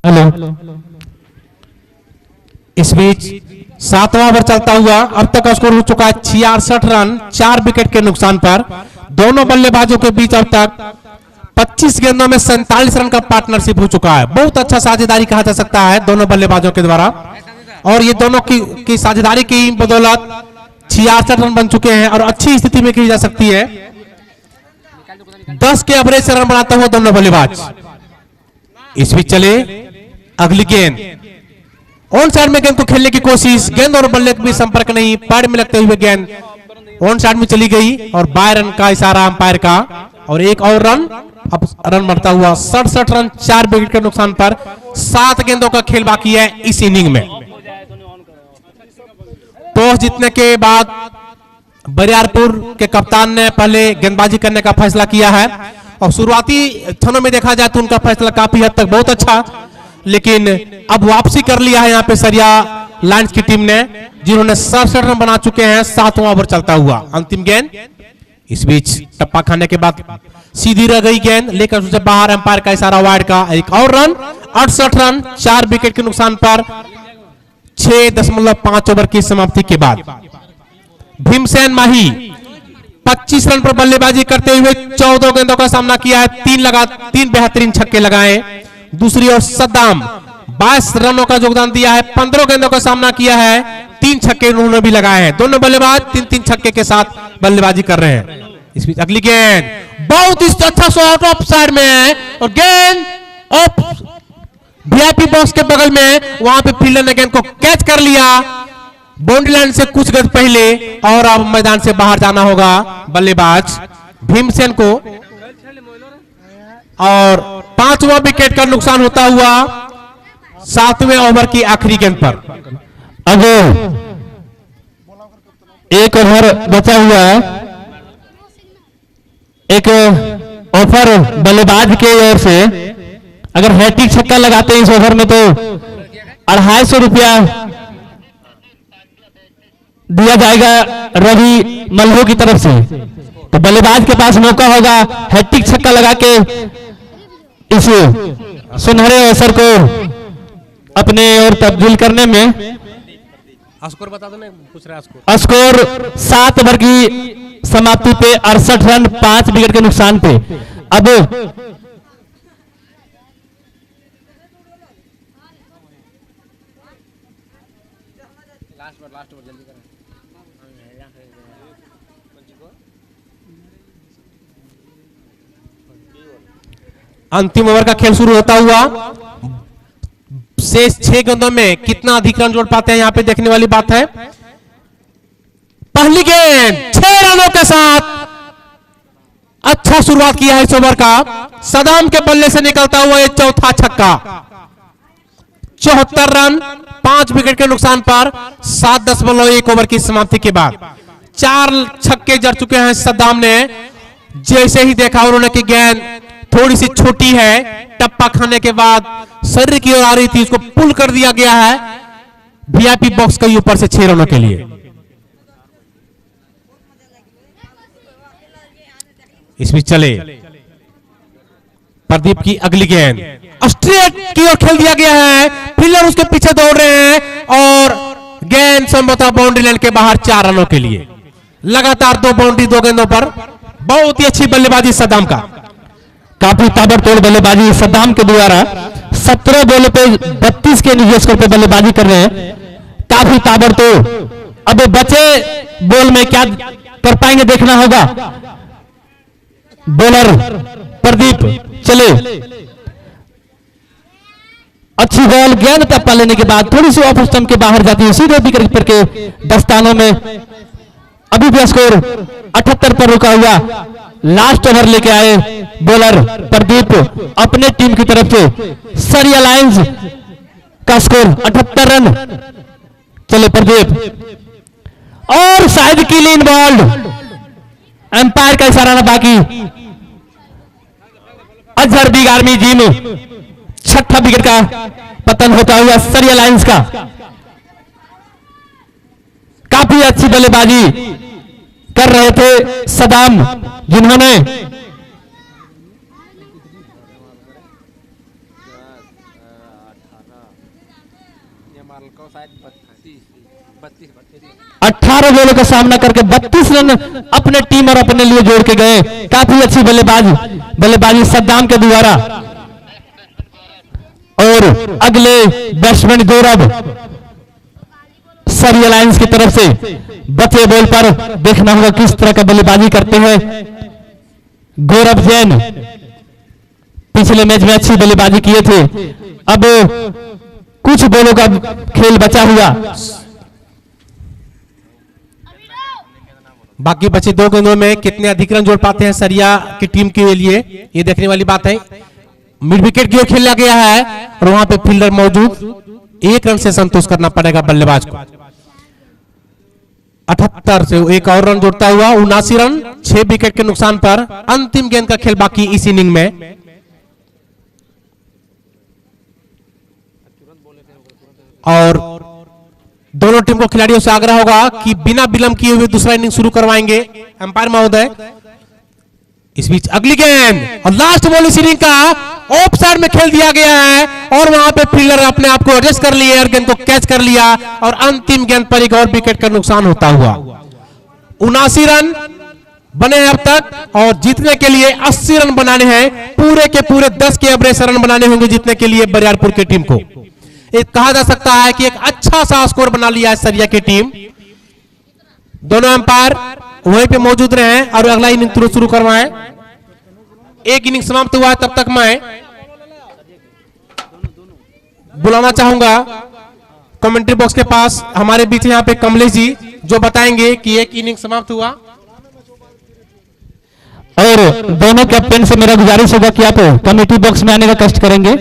हेलो इस बीच 7वां ओवर चलता हुआ अब तक का स्कोर हो चुका है 66 रन 4 विकेट के नुकसान पर। दोनों बल्लेबाजों के बीच अब तक 25 गेंदों में 47 रन का पार्टनरशिप हो चुका है। बहुत अच्छा साझेदारी कहा जा सकता है दोनों बल्लेबाजों के द्वारा, और ये दोनों की साझेदारी की बदौलत 66 रन बन चुके हैं और अच्छी स्थिति में की जा सकती है। 10 के एवरेज से रन बनाता हुआ दोनों बल्लेबाज। इस बीच चले अगली गेंद, ऑन साइड में गेंद को खेलने की कोशिश, गेंद और बल्ले के बीच संपर्क नहीं, पैड में लगते हुए गेंद ऑन साइड में चली गई और 12 रन का इशारा अंपायर का, और एक और रन। अब रन बढ़ता हुआ 67 रन 4 विकेट के नुकसान पर। 7 गेंदों का खेल बाकी है इस इनिंग में। टॉस जीतने के बाद बरियारपुर के कप्तान ने पहले गेंदबाजी करने का फैसला किया है, और शुरुआती क्षणों में देखा जाए तो उनका फैसला काफी हद तक बहुत अच्छा, लेकिन अब वापसी कर लिया है यहाँ पे सरिया लायंस की टीम ने, जिन्होंने 67 रन बना चुके हैं। 7वां ओवर चलता हुआ अंतिम गेंद। इस बीच टप्पा खाने के बाद सीधी रह गई गेंद, लेकर उससे बाहर, अंपायर का इशारा वाइड का। एक और रन, 68 रन 4 विकेट के नुकसान पर 6.5 ओवर की समाप्ति के बाद। भीमसेन माही 25 रन पर बल्लेबाजी करते हुए 14 गेंदों का सामना किया है, 3 बेहतरीन छक्के लगाए। दूसरी ओर सद्दाम 22 रनों का योगदान दिया है, 15 गेंदों का सामना किया है, 3 छक्के उन्होंने भी लगाए हैं। दोनों बल्लेबाज 3-3 छक्के के साथ बल्लेबाजी कर रहे हैं। इस बीच अगली गेंद बहुत ही अच्छा शॉट ऑफ साइड में है, और गेंद ऑफ वीआईपी बॉक्स के बगल में, वहां पे फील्डर ने गेंद को कैच कर लिया बाउंड्री लाइन से कुछ गज पहले, और अब मैदान से बाहर जाना होगा बल्लेबाज भीमसेन को, और 5वां विकेट का नुकसान होता हुआ 7वें ओवर की आखिरी गेंद पर। अब एक ओवर बचा हुआ है। एक ऑफर बल्लेबाज के ओर से, अगर हैट्रिक छक्का लगाते हैं इस ओवर में तो 250 रुपया दिया जाएगा रवि मल्हो की तरफ से। तो बल्लेबाज के पास मौका होगा हैट्रिक छक्का लगा के इस सुनहरे अवसर को अपने ओर तब्दील करने में। स्कोर बता दो ना, पूछ रहा है स्कोर 7 ओवर की समाप्ति पे 68 रन 5 विकेट के नुकसान पे। अब अंतिम ओवर का खेल शुरू होता हुआ शेष 6 गेंदों में कितना अधिक रन जोड़ पाते हैं यहां पे देखने वाली बात है। पहली गेंद 6 रनों के साथ अच्छा शुरुआत किया है इस ओवर का। सदाम के बल्ले से निकलता हुआ ये चौथा छक्का। 74 रन 5 विकेट के नुकसान पर 7.1 ओवर की समाप्ति के बाद 4 छक्के जड़ चुके हैं सद्दाम ने। जैसे ही देखा उन्होंने कि गेंद थोड़ी सी छोटी है, टप्पा खाने के बाद शरीर की ओर आ रही थी, उसको पुल कर दिया गया है वीआईपी बॉक्स के ऊपर से 6 रनों के लिए। इस बीच चले प्रदीप की अगली गेंद स्ट्रेट की ओर खेल दिया गया है। फील्डर उसके पीछे दौड़ रहे हैं और गेंद संभवतः बाउंड्री लाइन के बाहर 4 रनों के लिए। लगातार 2 बाउंड्री 2 गेंदों पर। बहुत ही अच्छी बल्लेबाजी सद्दाम का। काफी ताबड़तोड़ बल्लेबाजी सद्दाम के द्वारा 17 बॉलों पे 32 के निजी स्कोर पे बल्लेबाजी कर रहे हैं। काफी ताबड़तोड़। अब बचे बॉल में क्या कर पाएंगे देखना होगा। बॉलर प्रदीप चले, अच्छी बॉल, गेंद टप्पा लेने के बाद थोड़ी सी ऑफ स्टंप के बाहर जाती है, सीधे विकेट पर के दस्तानों में। अभी भी स्कोर 78 पर रुका हुआ। लास्ट ओवर लेके आए बॉलर प्रदीप अपने टीम की तरफ से। सरिया लायंस का स्कोर 78 रन। चले प्रदीप और शायद की लीन बॉल्ड, एम्पायर का इशारा ना बाकी। अजहर बिग आर्मी जी में 6ठा विकेट का पतन होता हुआ सरिया लायंस का। काफी अच्छी बल्लेबाजी कर रहे थे सदाम, जिन्होंने अठारह बॉलों का सामना करके 32 रन अपने टीम और अपने लिए जोड़ के गए। काफी अच्छी बल्लेबाजी सद्दाम के द्वारा। और अगले बैट्समैन गौरव सरिया लायंस की तरफ से बचे बॉल पर देखना होगा किस तरह का बल्लेबाजी करते हैं गौरव जैन। पिछले मैच में अच्छी बल्लेबाजी किए थे। अब कुछ बॉलों का खेल बचा हुआ। बाकी बचे 2 गेंदों में कितने अधिक रन जोड़ पाते हैं सरिया की टीम के लिए, ये देखने वाली बात है। मिड विकेट की ओर खेला गया है और वहां पे फील्डर मौजूद। 1 रन से संतोष करना पड़ेगा बल्लेबाज को। 78 से 1 और रन जोड़ता हुआ 79 रन 6 विकेट के नुकसान पर। अंतिम गेंद का खेल बाकी इस इनिंग में। और दोनों टीम को खिलाड़ियों से आग्रह होगा कि बिना विलंब किए हुए दूसरा इनिंग शुरू करवाएंगे अंपायर महोदय। इस बीच अगली गेंद और लास्ट बॉल इस इनिंग का ऑफ साइड में खेल दिया गया है और वहां पे फील्डर अपने आप को एडजस्ट कर लिए और गेंद को कैच कर लिया और अंतिम गेंद पर एक और विकेट का नुकसान होता हुआ। 79 रन बने हैं अब तक और जीतने के लिए 80 रन बनाने हैं। पूरे के पूरे 10 के एवरेज रन बनाने होंगे जीतने के लिए बरियारपुर की टीम को। एक कहा जा सकता है कि एक अच्छा सा स्कोर बना लिया है सरिया की टीम। दोनों अंपायर वहीं पे मौजूद रहे और अगला इनिंग तुरंत शुरू करवाएं। एक इनिंग समाप्त हुआ है, तब तक मैं बुलाना चाहूंगा कमेंट्री बॉक्स के पास हमारे बीच यहाँ पे कमलेश जी, जो बताएंगे कि एक इनिंग समाप्त हुआ। और दोनों कैप्टन से मेरा गुजारिश होगा कि आप कमेटी बॉक्स में आने का कष्ट करेंगे।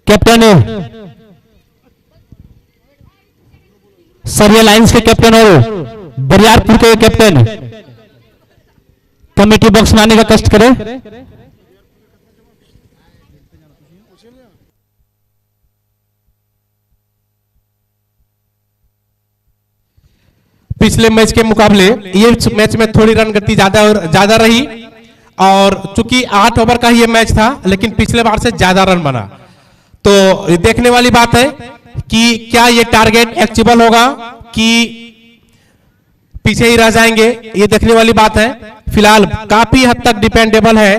कैप्टन सरिया लायंस के कैप्टन और बरियारपुर के कैप्टन कमेटी बॉक्स में आने का कष्ट करें। पिछले मैच के मुकाबले ये मैच में थोड़ी रन गति ज्यादा रही और चूंकि 8 ओवर का ही ये मैच था, लेकिन पिछले बार से ज्यादा रन बना। तो देखने वाली बात है कि क्या ये टारगेट अचीवेबल होगा कि पीछे ही रह जाएंगे, ये देखने वाली बात है। फिलहाल काफी हद तक डिपेंडेबल है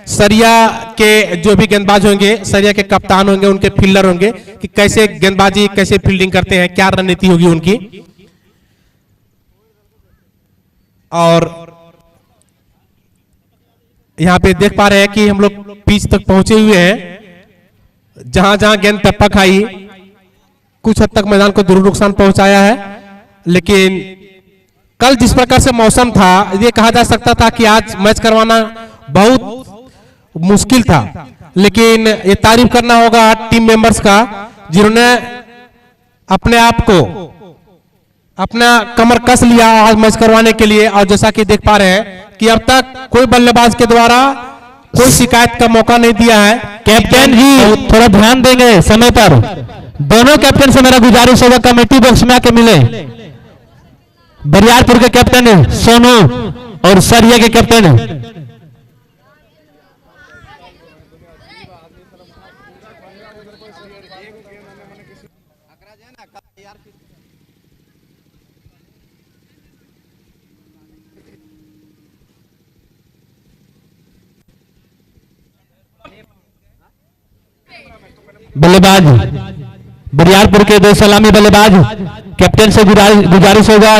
सरिया के जो भी गेंदबाज होंगे, सरिया के कप्तान होंगे, उनके फील्डर होंगे कि कैसे गेंदबाजी, कैसे फील्डिंग करते हैं, क्या रणनीति होगी उनकी। और यहां पे देख पा रहे हैं कि हम लोग पिच तक पहुंचे हुए हैं। जहां जहां गेंद टप्पा खाई, कुछ हद तक मैदान को जरूर नुकसान पहुंचाया है, लेकिन कल जिस प्रकार से मौसम था, ये कहा जा सकता था कि आज मैच करवाना बहुत मुश्किल था। लेकिन ये तारीफ करना होगा टीम मेंबर्स का, जिन्होंने अपने आप को, अपना कमर कस लिया आज मैच करवाने के लिए। और जैसा कि देख पा रहे हैं कि अब तक कोई बल्लेबाज के द्वारा कोई शिकायत का मौका नहीं दिया है। कैप्टन जी थोड़ा ध्यान देंगे समय पर। दोनों कैप्टन से मेरा गुजारिश होगा कमेटी बॉक्स में आके मिले। बरियारपुर के कैप्टन सोनू और सरिया के कैप्टन बल्लेबाज बरियारपुर के दो सलामी बल्लेबाज कैप्टन से गुजारिश होगा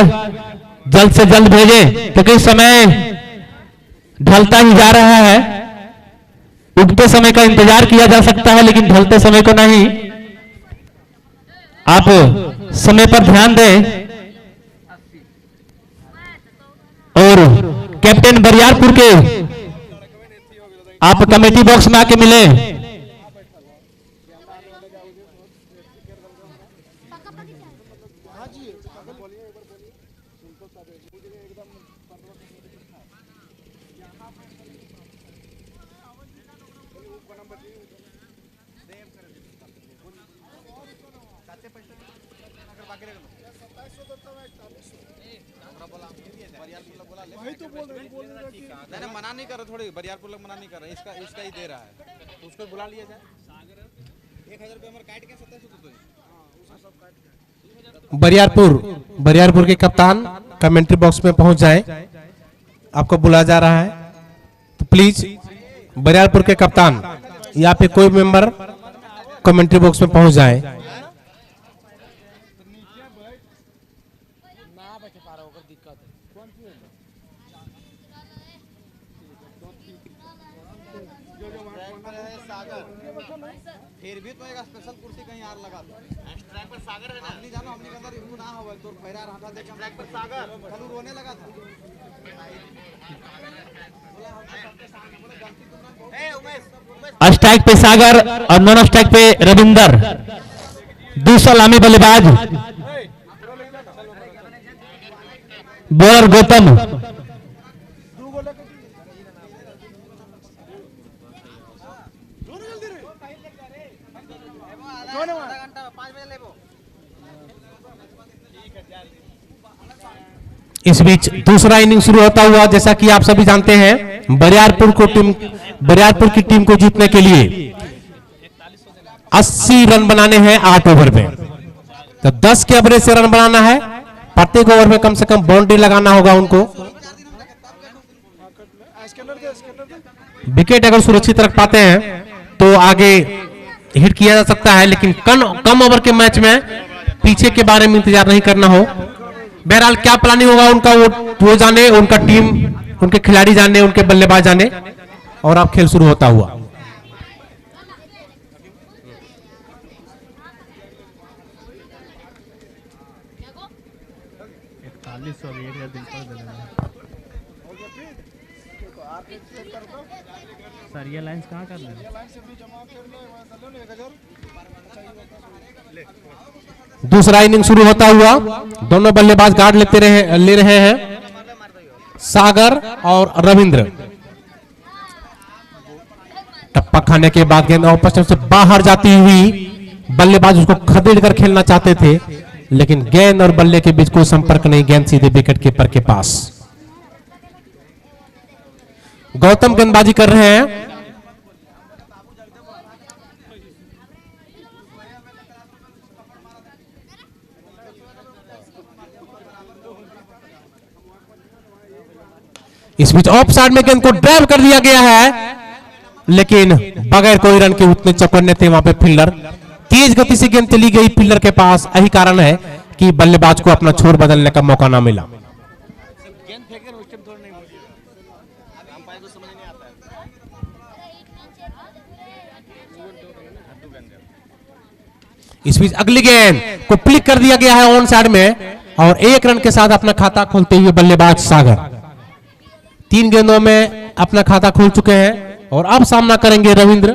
जल्द से जल्द भेजे, क्योंकि समय ढलता ही जा रहा है। उगते समय का इंतजार किया जा सकता है, लेकिन ढलते समय को नहीं। आप समय पर ध्यान दें। और कैप्टन बरियारपुर के आप कमेटी बॉक्स में आके मिले। मना नहीं कर रहा, थोड़ी बरियारपुर लोग मना नहीं कर रहे, इसका ही दे रहा है, तो उसको बुला लिया जाए। 1000 रुपये हमारे काट के 27 बरियारपुर के कप्तान कमेंट्री बॉक्स में पहुंच जाए, आपको बुलाया जा रहा है। तो प्लीज बरियारपुर के कप्तान या फिर कोई मेंबर कमेंट्री बॉक्स में पहुंच जाए। फिर भी तो एक स्पेशल कुर्सी कहीं यार लगा दो। ट्रैक पर सागर है ना, हमने जानो हमने अंदर इनको ना हो तो पैरा हटा दे के ट्रैक पर सागर कल रोने लगा था। स्ट्राइक पे सागर और नॉन स्ट्राइक पे रविंदर, दूसरा सलामी बल्लेबाज बॉलर गौतम। इस बीच दूसरा इनिंग शुरू होता हुआ, जैसा कि आप सभी जानते हैं, बरियारपुर की टीम को जीतने के लिए 80 रन बनाने हैं 8 ओवर में। तो 10 के एवरेज से रन बनाना है, प्रत्येक ओवर में कम से कम बाउंड्री लगाना होगा उनको। विकेट अगर सुरक्षित रख पाते हैं तो आगे हिट किया जा सकता है, लेकिन कम ओवर के मैच में पीछे के बारे में इंतजार नहीं करना हो। बहरहाल क्या प्लानिंग होगा उनका वो जाने, उनका टीम, उनके खिलाड़ी जाने, उनके बल्लेबाज जाने। और अब खेल शुरू होता हुआ सर ये लाइंस कहाँ करना है? दूसरा इनिंग शुरू होता हुआ, दोनों बल्लेबाज गार्ड ले रहे हैं, सागर और रविंद्र। टप्पा खाने के बाद गेंद ऑफ स्टंप से बाहर जाती हुई, बल्लेबाज उसको खदेड़ कर खेलना चाहते थे, लेकिन गेंद और बल्ले के बीच कोई संपर्क नहीं, गेंद सीधे विकेट कीपर के पास। गौतम गेंदबाजी कर रहे हैं। इस बीच ऑफ साइड में गेंद को ड्राइव कर दिया गया है लेकिन बगैर कोई रन के उतने चौकन्ने थे वहां पे फील्डर। तेज गति से गेंद चली गई फील्डर के पास, यही कारण है कि बल्लेबाज को अपना छोर बदलने का मौका ना मिला। इस बीच अगली गेंद को क्लिक कर दिया गया है ऑन साइड में और 1 रन के साथ अपना खाता खोलते हुए बल्लेबाज सागर 3 गेंदों में अपना खाता खोल चुके हैं और अब सामना करेंगे रविंद्र।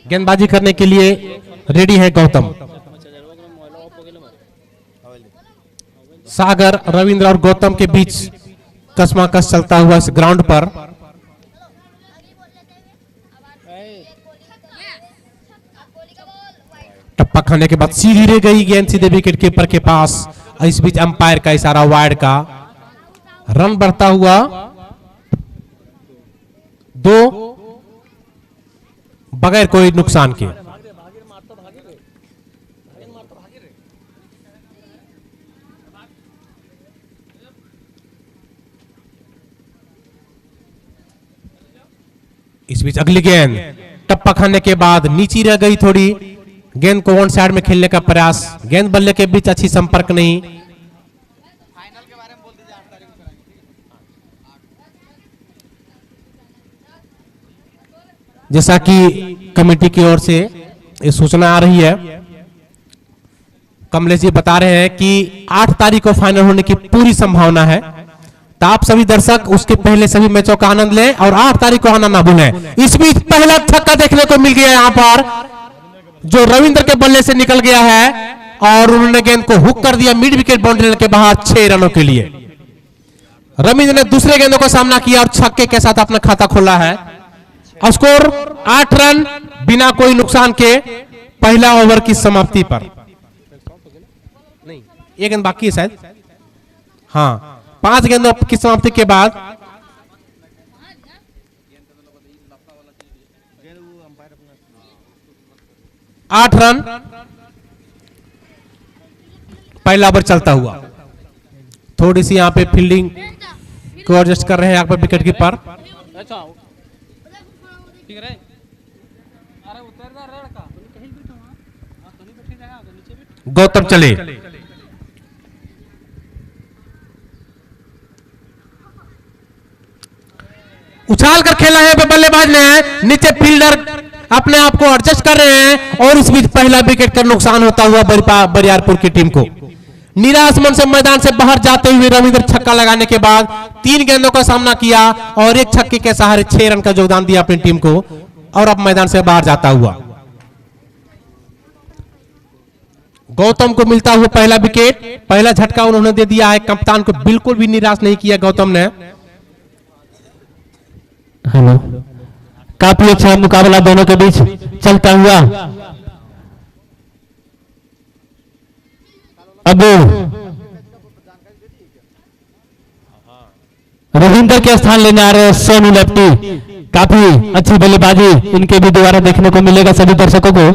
गेंदबाजी करने के लिए रेडी है गौतम। सागर, रविंद्र और गौतम के बीच कसमाकस चलता हुआ इस ग्राउंड पर। टप्पा खाने के बाद सीधी रह गई गेंद सीधे विकेट कीपर के पास। इस बीच अंपायर का इशारा वाइड का, रन बढ़ता हुआ 2 बगैर कोई नुकसान के। इस बीच अगली गेंद टप्पा खाने के बाद नीचे रह गई थोड़ी, गेंद को ऑन साइड में खेलने का प्रयास, गेंद बल्ले के बीच अच्छी संपर्क नहीं। जैसा कि कमेटी की ओर से ये सूचना आ रही है, कमलेश जी बता रहे हैं कि 8 तारीख को फाइनल होने की पूरी संभावना है, तो आप सभी दर्शक उसके पहले सभी मैचों का आनंद लें और 8 तारीख को आना ना भूलें। इस बीच पहला छक्का देखने को मिल गया यहां पर, जो रविंद्र के बल्ले से निकल गया है और उन्होंने गेंद को हुक कर दिया मिड विकेट बाउंड्री के बाहर 6 रनों के लिए। रविंद्र ने दूसरे गेंदों का सामना किया और छक्के के साथ अपना खाता खोला है। स्कोर 8 रन बिना कोई नुकसान के पहला ओवर की समाप्ति पर। नहीं, एक गेंद बाकी है शायद। हाँ, 5 गेंदों की समाप्ति के बाद 8 रन पहला ओवर चलता हुआ। थोड़ी सी यहां पे फील्डिंग को एडजस्ट कर रहे हैं यहाँ पर विकेट कीपर। गौतम चले, उछाल कर खेला है बल्लेबाज ने, नीचे फील्डर अपने आप को एडजस्ट कर रहे हैं और इस बीच पहला विकेट का नुकसान होता हुआ बरियारपुर की टीम को। निराश मन से मैदान से बाहर जाते हुए रविंद्र छक्का लगाने के बाद 3 गेंदों का सामना किया और एक छक्के के सहारे 6 रन का योगदान दिया अपनी टीम को और अब मैदान से बाहर जाता हुआ। गौतम को मिलता हुआ पहला विकेट, पहला झटका उन्होंने दे दिया है। कप्तान को बिल्कुल भी निराश नहीं किया गौतम ने। हेलो, काफी अच्छा मुकाबला दोनों के बीच चलता हुआ। अब रविंद्र के स्थान लेने आ रहे सोनू लेफ्टी, काफी अच्छी बल्लेबाजी इनके भी दोबारा देखने को मिलेगा सभी दर्शकों को।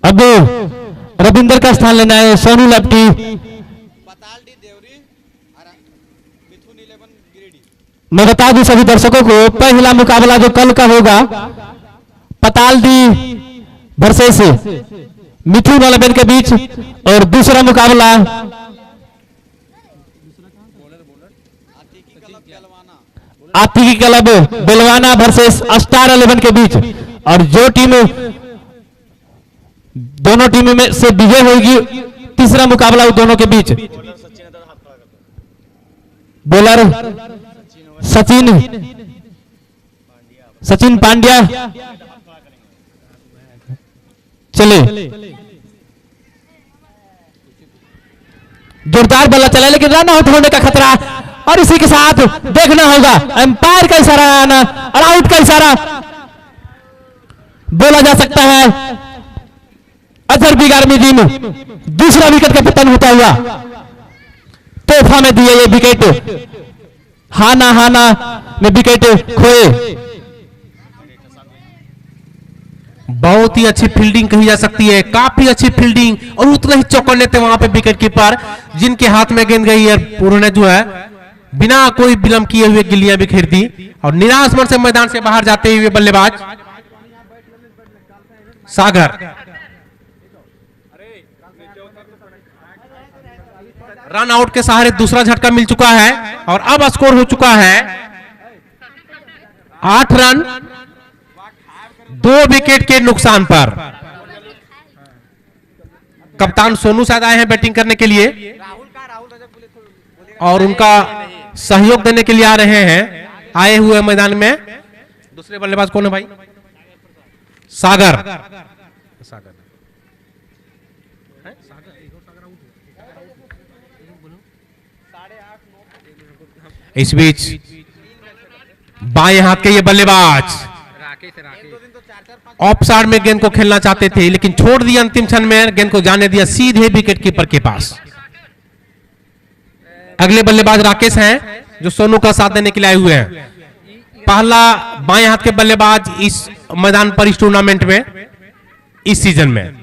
अब रविंद्र का स्थान लेना है सोनू लेफ्टी। मैं बता दूं सभी दर्शकों को, पहला मुकाबला जो कल का होगा पतालडी वर्सेस मिथुन वालेबन के बीच और दूसरा मुकाबला आतिकी क्लब बेलवाना वर्सेस स्टार 11 के बीच। और जो टीम दोनों टीमों में से विजय होगी, तीसरा मुकाबला दोनों के बीच। बॉलर सचिन पांड्या चले, जोरदार बल्ला चला लेकिन रन आउट होने का खतरा। और इसी के साथ देखना होगा अंपायर का इशारा आना और आउट का इशारा बोला जा सकता है। अजहर बिगारमी टीम दूसरा विकेट का पतन होता हुआ तोहफा में दिए ये विकेट हाना में विकेट खोए। बहुत ही अच्छी फील्डिंग कही जा सकती है, काफी अच्छी फील्डिंग, और उतने ही चौकन्ने थे वहां पे विकेट कीपर जिनके हाथ में गेंद गई है। उन्होंने जो है बिना कोई विलंब किए हुए गिल्लियां बिखेर दी और निराश मन से मैदान से बाहर जाते हुए बल्लेबाज सागर। रन आउट के सहारे दूसरा झटका मिल चुका है और अब स्कोर हो चुका है 8 रन 2 विकेट के नुकसान पर। कप्तान सोनू शायद आए हैं बैटिंग करने के लिए और उनका सहयोग देने के लिए आ रहे हैं। आए हुए मैदान में दूसरे बल्लेबाज कौन है भाई? सागर। इस बीच बाएं हाथ के ये बल्लेबाज ऑफ साइड में गेंद को खेलना चाहते थे लेकिन छोड़ दिया अंतिम क्षण में, गेंद को जाने दिया सीधे विकेट कीपर के पास। अगले बल्लेबाज राकेश हैं जो सोनू का साथ देने के लिए आए हुए हैं। पहला बाएं हाथ के बल्लेबाज इस मैदान पर, इस टूर्नामेंट में, इस सीजन में।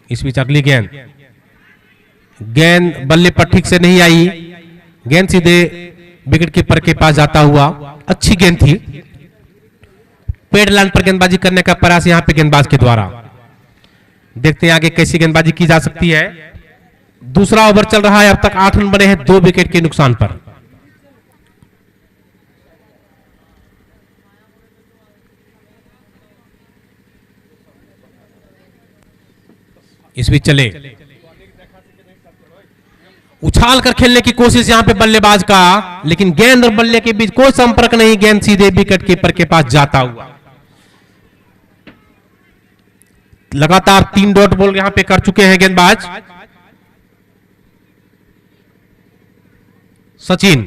इस बीच अगली गेंद बल्ले पर ठीक से नहीं आई, गेंद सीधे विकेट कीपर के पास जाता हुआ। अच्छी गेंद थी, पेड लाइन पर गेंदबाजी करने का प्रयास यहां पे गेंदबाज के द्वारा। देखते हैं आगे कैसी गेंदबाजी की जा सकती है। दूसरा ओवर चल रहा है, अब तक 8 रन बने हैं 2 विकेट के नुकसान पर। इस बीच चले उछाल कर खेलने की कोशिश यहां पे बल्लेबाज का, लेकिन गेंद और बल्ले के बीच कोई संपर्क नहीं, गेंद सीधे विकेट कीपर के पास जाता हुआ। लगातार 3 डॉट बॉल यहां पे कर चुके हैं गेंदबाज। सचिन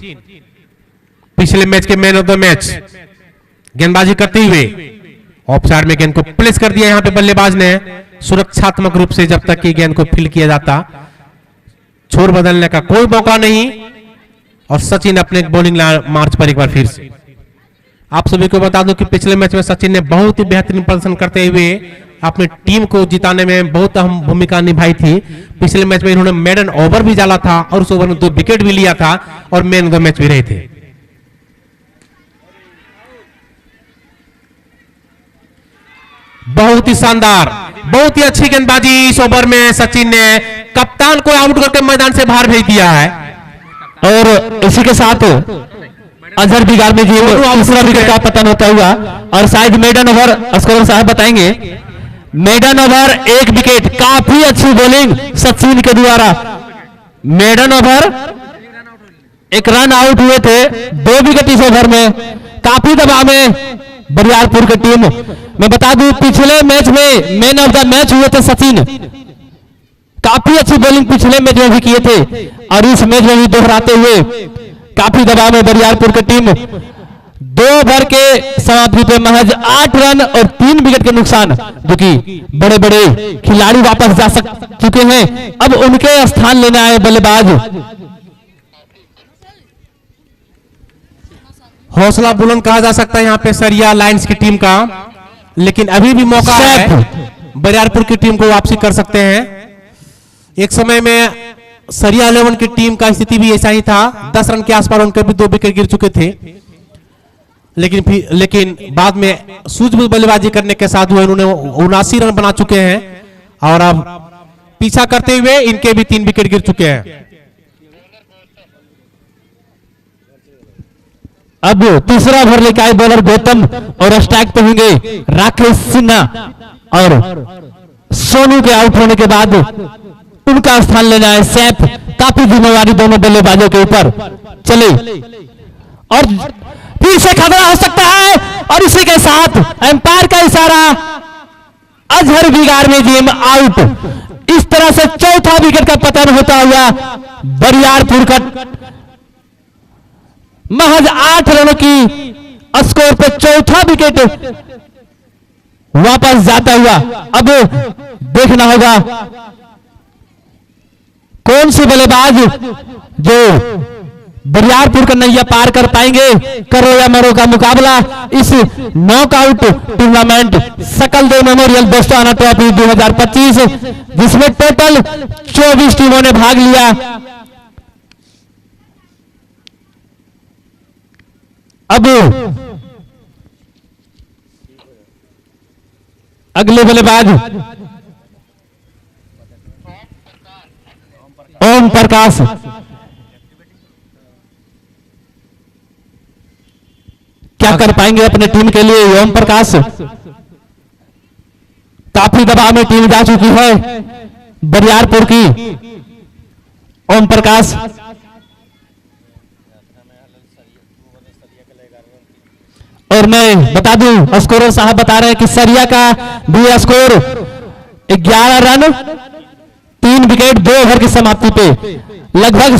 पिछले मैच के मैन ऑफ द मैच गेंदबाजी करते हुए ऑफ साइड में गेंद को प्लेस कर दिया यहां पे बल्लेबाज ने सुरक्षात्मक रूप से। जब तक कि गेंद को फील्ड किया जाता, छोर बदलने का कोई मौका नहीं। और सचिन अपने बॉलिंग मार्च पर एक बार फिर से। आप सभी को बता दूं कि पिछले मैच में सचिन ने बहुत ही बेहतरीन प्रदर्शन करते हुए अपनी टीम को जिताने में बहुत अहम भूमिका निभाई थी। पिछले मैच में इन्होंने मेडन ओवर भी डाला था और उस ओवर में 2 विकेट भी लिया था और मैन ऑफ द मैच भी रहे थे। बहुत ही शानदार, बहुत ही अच्छी गेंदबाजी इस ओवर में सचिन ने कप्तान को आउट करके मैदान से बाहर भेज दिया है। और इसी के साथ अजहर बिगाड़ में जी दूसरा विकेट का पतन होता हुआ। और शायद मेडन ओवर स्कोर साहब बताएंगे। मेडन ओवर 1 विकेट, काफी अच्छी बॉलिंग सचिन के द्वारा। मेडन ओवर 1 रन आउट हुए थे, 2 विकेट इस ओवर में। काफी दबाव में बरियारपुर की टीम। मैं बता दूं पिछले मैच में मैन ऑफ द मैच हुए थे सचिन। काफी अच्छी बॉलिंग पिछले मैच में भी किए थे और इस मैच में भी दोहराते हुए काफी दबाव में बरियारपुर की टीम। 2 ओवर के समाप्ति पे महज 8 रन और 3 विकेट के नुकसान, जो कि बड़े बड़े खिलाड़ी वापस जा चुके हैं। अब उनके स्थान लेने आए बल्लेबाज। हौसला बुलंद कहा जा सकता है यहां पे सरिया लायंस की टीम का, लेकिन अभी भी मौका है बरियारपुर की टीम को वापसी कर सकते हैं। एक समय में सरिया 11 की टीम का स्थिति भी ऐसा ही था, 10 रन के आसपास उनके भी 2 विकेट गिर चुके थे। लेकिन बाद में सूझबूझ बल्लेबाजी करने के साथ हुए उन्होंने 79 रन बना चुके हैं और अब पीछा करते हुए इनके भी 3 विकेट गिर चुके हैं। अब तीसरा ओवर लेकर आए बॉलर गौतम और स्ट्राइक पे होंगे राकेश सिन्हा। और सोनू के आउट होने के बाद उनका स्थान लेना है सैफ। काफी जिम्मेवारी दोनों बल्लेबाजों के ऊपर। चले और फिर से खतरा हो सकता है और इसी के साथ एम्पायर का इशारा, अजहर बिगाड़ में गेम आउट। इस तरह से चौथा विकेट का पतन होता हुआ बरियारपुर का महज 8 रनों की स्कोर पे चौथा विकेट वापस जाता हुआ। अब देखना होगा कौन सी बल्लेबाज जो बरियारपुर का नैया पार कर पाएंगे। करो या मरो का मुकाबला इस नॉकआउट टूर्नामेंट सकल देव मेमोरियल दोस्ताना ट्रॉफी 2025 जिसमें टोटल 24 टीमों ने भाग लिया। अब अगले बल्लेबाज ओम प्रकाश। क्या कर पाएंगे अपने टीम के लिए ओम प्रकाश? काफी दबाव में टीम जा चुकी है बरियारपुर की। ओम प्रकाश और मैं बता दूं स्कोरर साहब बता रहे हैं कि सरिया का भी स्कोर 11 रन 3 विकेट 2 ओवर की समाप्ति पे लगभग,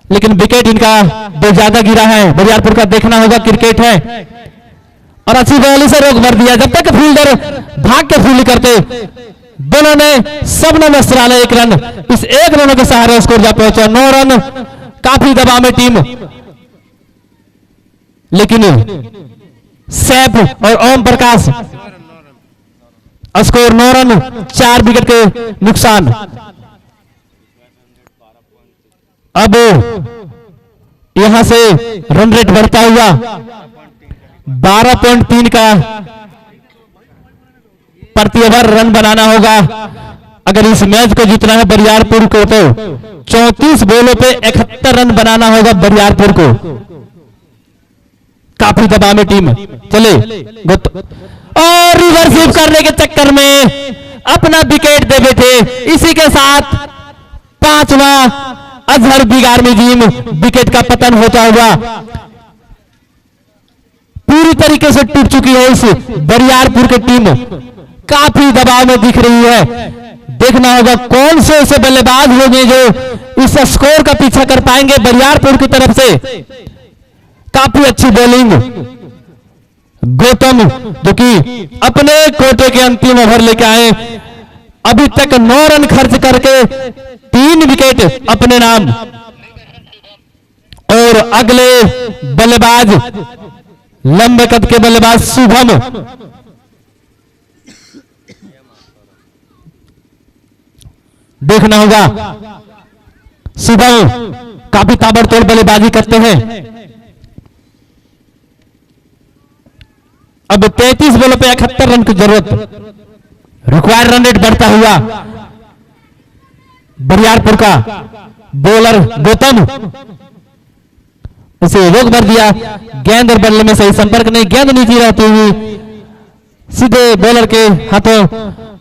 लेकिन विकेट इनका बहुत ज्यादा गिरा है। बरियारपुर का देखना होगा, क्रिकेट है और अच्छी बॉलिंग से रोक भर दिया। जब तक फील्डर भाग के फील्ड करते दोनों ने सबने मस्त डाला 1 रन। इस 1 रनों के सहारे स्कोर जा पहुंचा 9 रन। काफी दबाव में टीम, लेकिन सैफ और Om Prakash score 9 run 4 wicket के नुकसान। अब यहां से रन रेट बढ़ता हुआ 12.3 का प्रति ओवर रन बनाना होगा अगर इस मैच को जीतना है बरियारपुर को। तो 34 बॉलों पे 71 रन बनाना होगा बरियारपुर को। काफी दबाव में टीम चले और रिवर्स करने के चक्कर में अपना विकेट दे बैठे। इसी के साथ 5वां अजहर बिगार में टीम विकेट का पतन होता हुआ पूरी तरीके से टूट चुकी है इस बरियारपुर की टीम। काफी दबाव में दिख रही है। देखना होगा कौन से ऐसे बल्लेबाज होंगे जो इस स्कोर का पीछा कर पाएंगे बरियारपुर की तरफ से। काफी अच्छी बॉलिंग गौतम जो कि अपने कोटे के अंतिम ओवर लेके आए। अभी तक 9 रन खर्च करके 3 विकेट अपने नाम। और अगले बल्लेबाज लंबे कद के बल्लेबाज शुभम। देखना होगा शुभम काफी ताबड़तोड़ बल्लेबाजी करते हैं। अब 33 बॉलों पे 71 रन की जरूरत। रिक्वायर्ड रन रेट बढ़ता हुआ बरियारपुर का बॉलर गौतम उसे रोक भर दिया। गेंद और बल्ले में सही संपर्क नहीं, गेंद नीचे रहती हुई सीधे बॉलर के हाथों।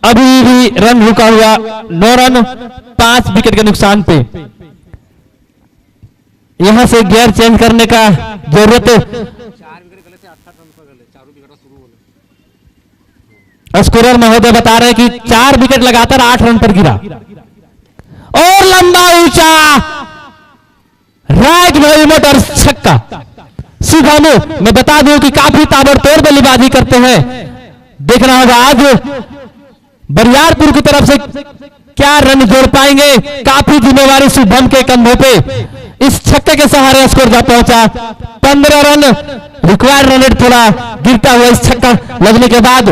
अभी भी रन रुका हुआ 9 रन 5 विकेट के नुकसान पे। यहां से गियर चेंज करने का जरूरत। स्कोरर महोदय बता रहे हैं कि 4 विकेट लगातार 8 रन पर गिरा और लंबा ऊंचा राइट भाई मोटर छक्का। शुभम मैं बता दूं कि काफी ताबड़तोड़ बल्लेबाजी करते हैं। देखना होगा आज बरियारपुर की तरफ से क्या रन जोड़ पाएंगे। काफी जिम्मेवारी शुभम के कंधों पे। इस छक्के के सहारे स्कोर जा पहुंचा 15 रन। रिक्वायर्ड रन रेट थोड़ा गिरता हुआ इस छक्का लगने के बाद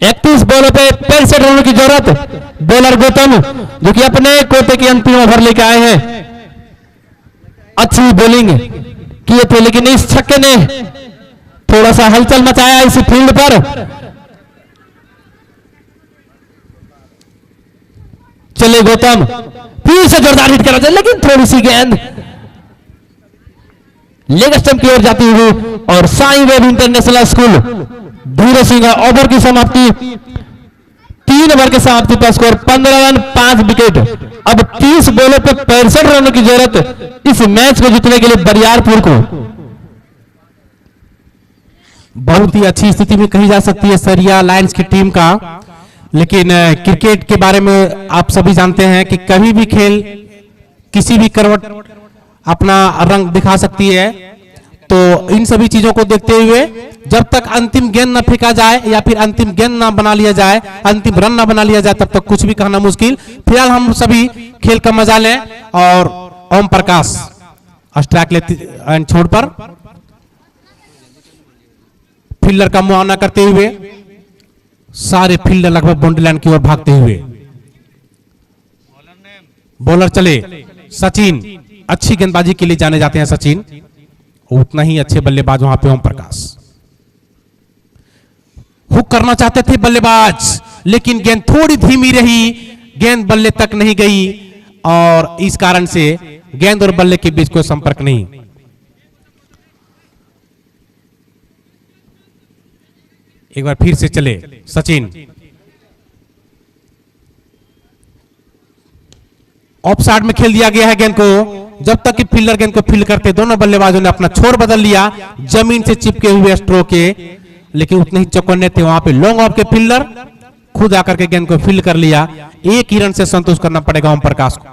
31 बॉलों पे 65 रनों की जरूरत। बॉलर गौतम जो कि अपने कोटे के अंतिम ओवर लेकर आए हैं। अच्छी बॉलिंग किए थे, लेकिन इस छक्के ने थोड़ा सा हलचल मचाया इस फील्ड पर। चले गौतम फिर से जोरदार हिट करा, लेकिन थोड़ी सी गेंद लेग स्टंप की ओर जाती हुई और साई वेब इंटरनेशनल स्कूल धीरे सिंह ओवर की समाप्ति 3 ओवर के समाप्ति पर स्कोर 15 रन 5 विकेट। अब 30 बॉलों पर 65 रनों की जरूरत इस मैच को जीतने के लिए बरियारपुर को। बहुत ही अच्छी स्थिति में कही जा सकती है सरिया लायंस की टीम का। लेकिन क्रिकेट के बारे में आप सभी जानते हैं कि कभी भी खेल किसी भी करवट अपना रंग दिखा सकती है। तो इन सभी चीजों को देखते हुए जब तक अंतिम गेंद न फेंका जाए या फिर अंतिम गेंद ना बना लिया जाए, अंतिम रन ना बना लिया जाए, तब तक कुछ भी कहना मुश्किल। फिलहाल हम सभी खेल का मजा लें और ओम प्रकाश स्ट्राइक लेते एंड छोड़ पर फील्डर का मुआवना करते हुए सारे फील्डर लगभग बाउंड्री लाइन की ओर भागते हुए। बॉलर चले सचिन, अच्छी गेंदबाजी के लिए जाने जाते हैं सचिन, उतना ही अच्छे बल्लेबाज वहां पे ओम प्रकाश। हुक करना चाहते थे बल्लेबाज, लेकिन गेंद थोड़ी धीमी रही, गेंद बल्ले तक नहीं गई और इस कारण से गेंद और बल्ले के बीच कोई संपर्क नहीं। एक बार फिर से चले सचिन, ऑफ साइड में खेल दिया गया है गेंद को। जब तक कि फील्डर गेंद को फील्ड करते, दोनों बल्लेबाजों ने अपना छोर बदल लिया जमीन से चिपके हुए स्ट्रोक के, लेकिन उतने ही चौकन्ने थे वहां पे लॉन्ग ऑफ के फील्डर, खुद आकर के गेंद को फील्ड कर लिया। एक ही रन से संतोष करना पड़ेगा ओम प्रकाश को।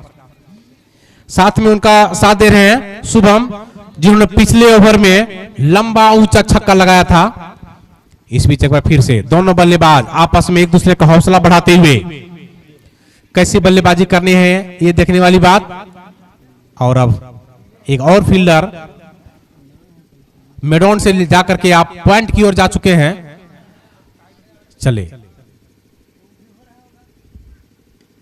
साथ में उनका साथ दे रहे हैं शुभम, जिन्होंने पिछले ओवर में लंबा ऊंचा छक्का लगाया था। इस बीच एक बार फिर से दोनों बल्लेबाज आपस में एक दूसरे का हौसला बढ़ाते हुए कैसी बल्लेबाजी करनी है ये देखने वाली बात। और अब एक और फील्डर मेडॉन से जाकर के आप पॉइंट की ओर जा चुके हैं। चले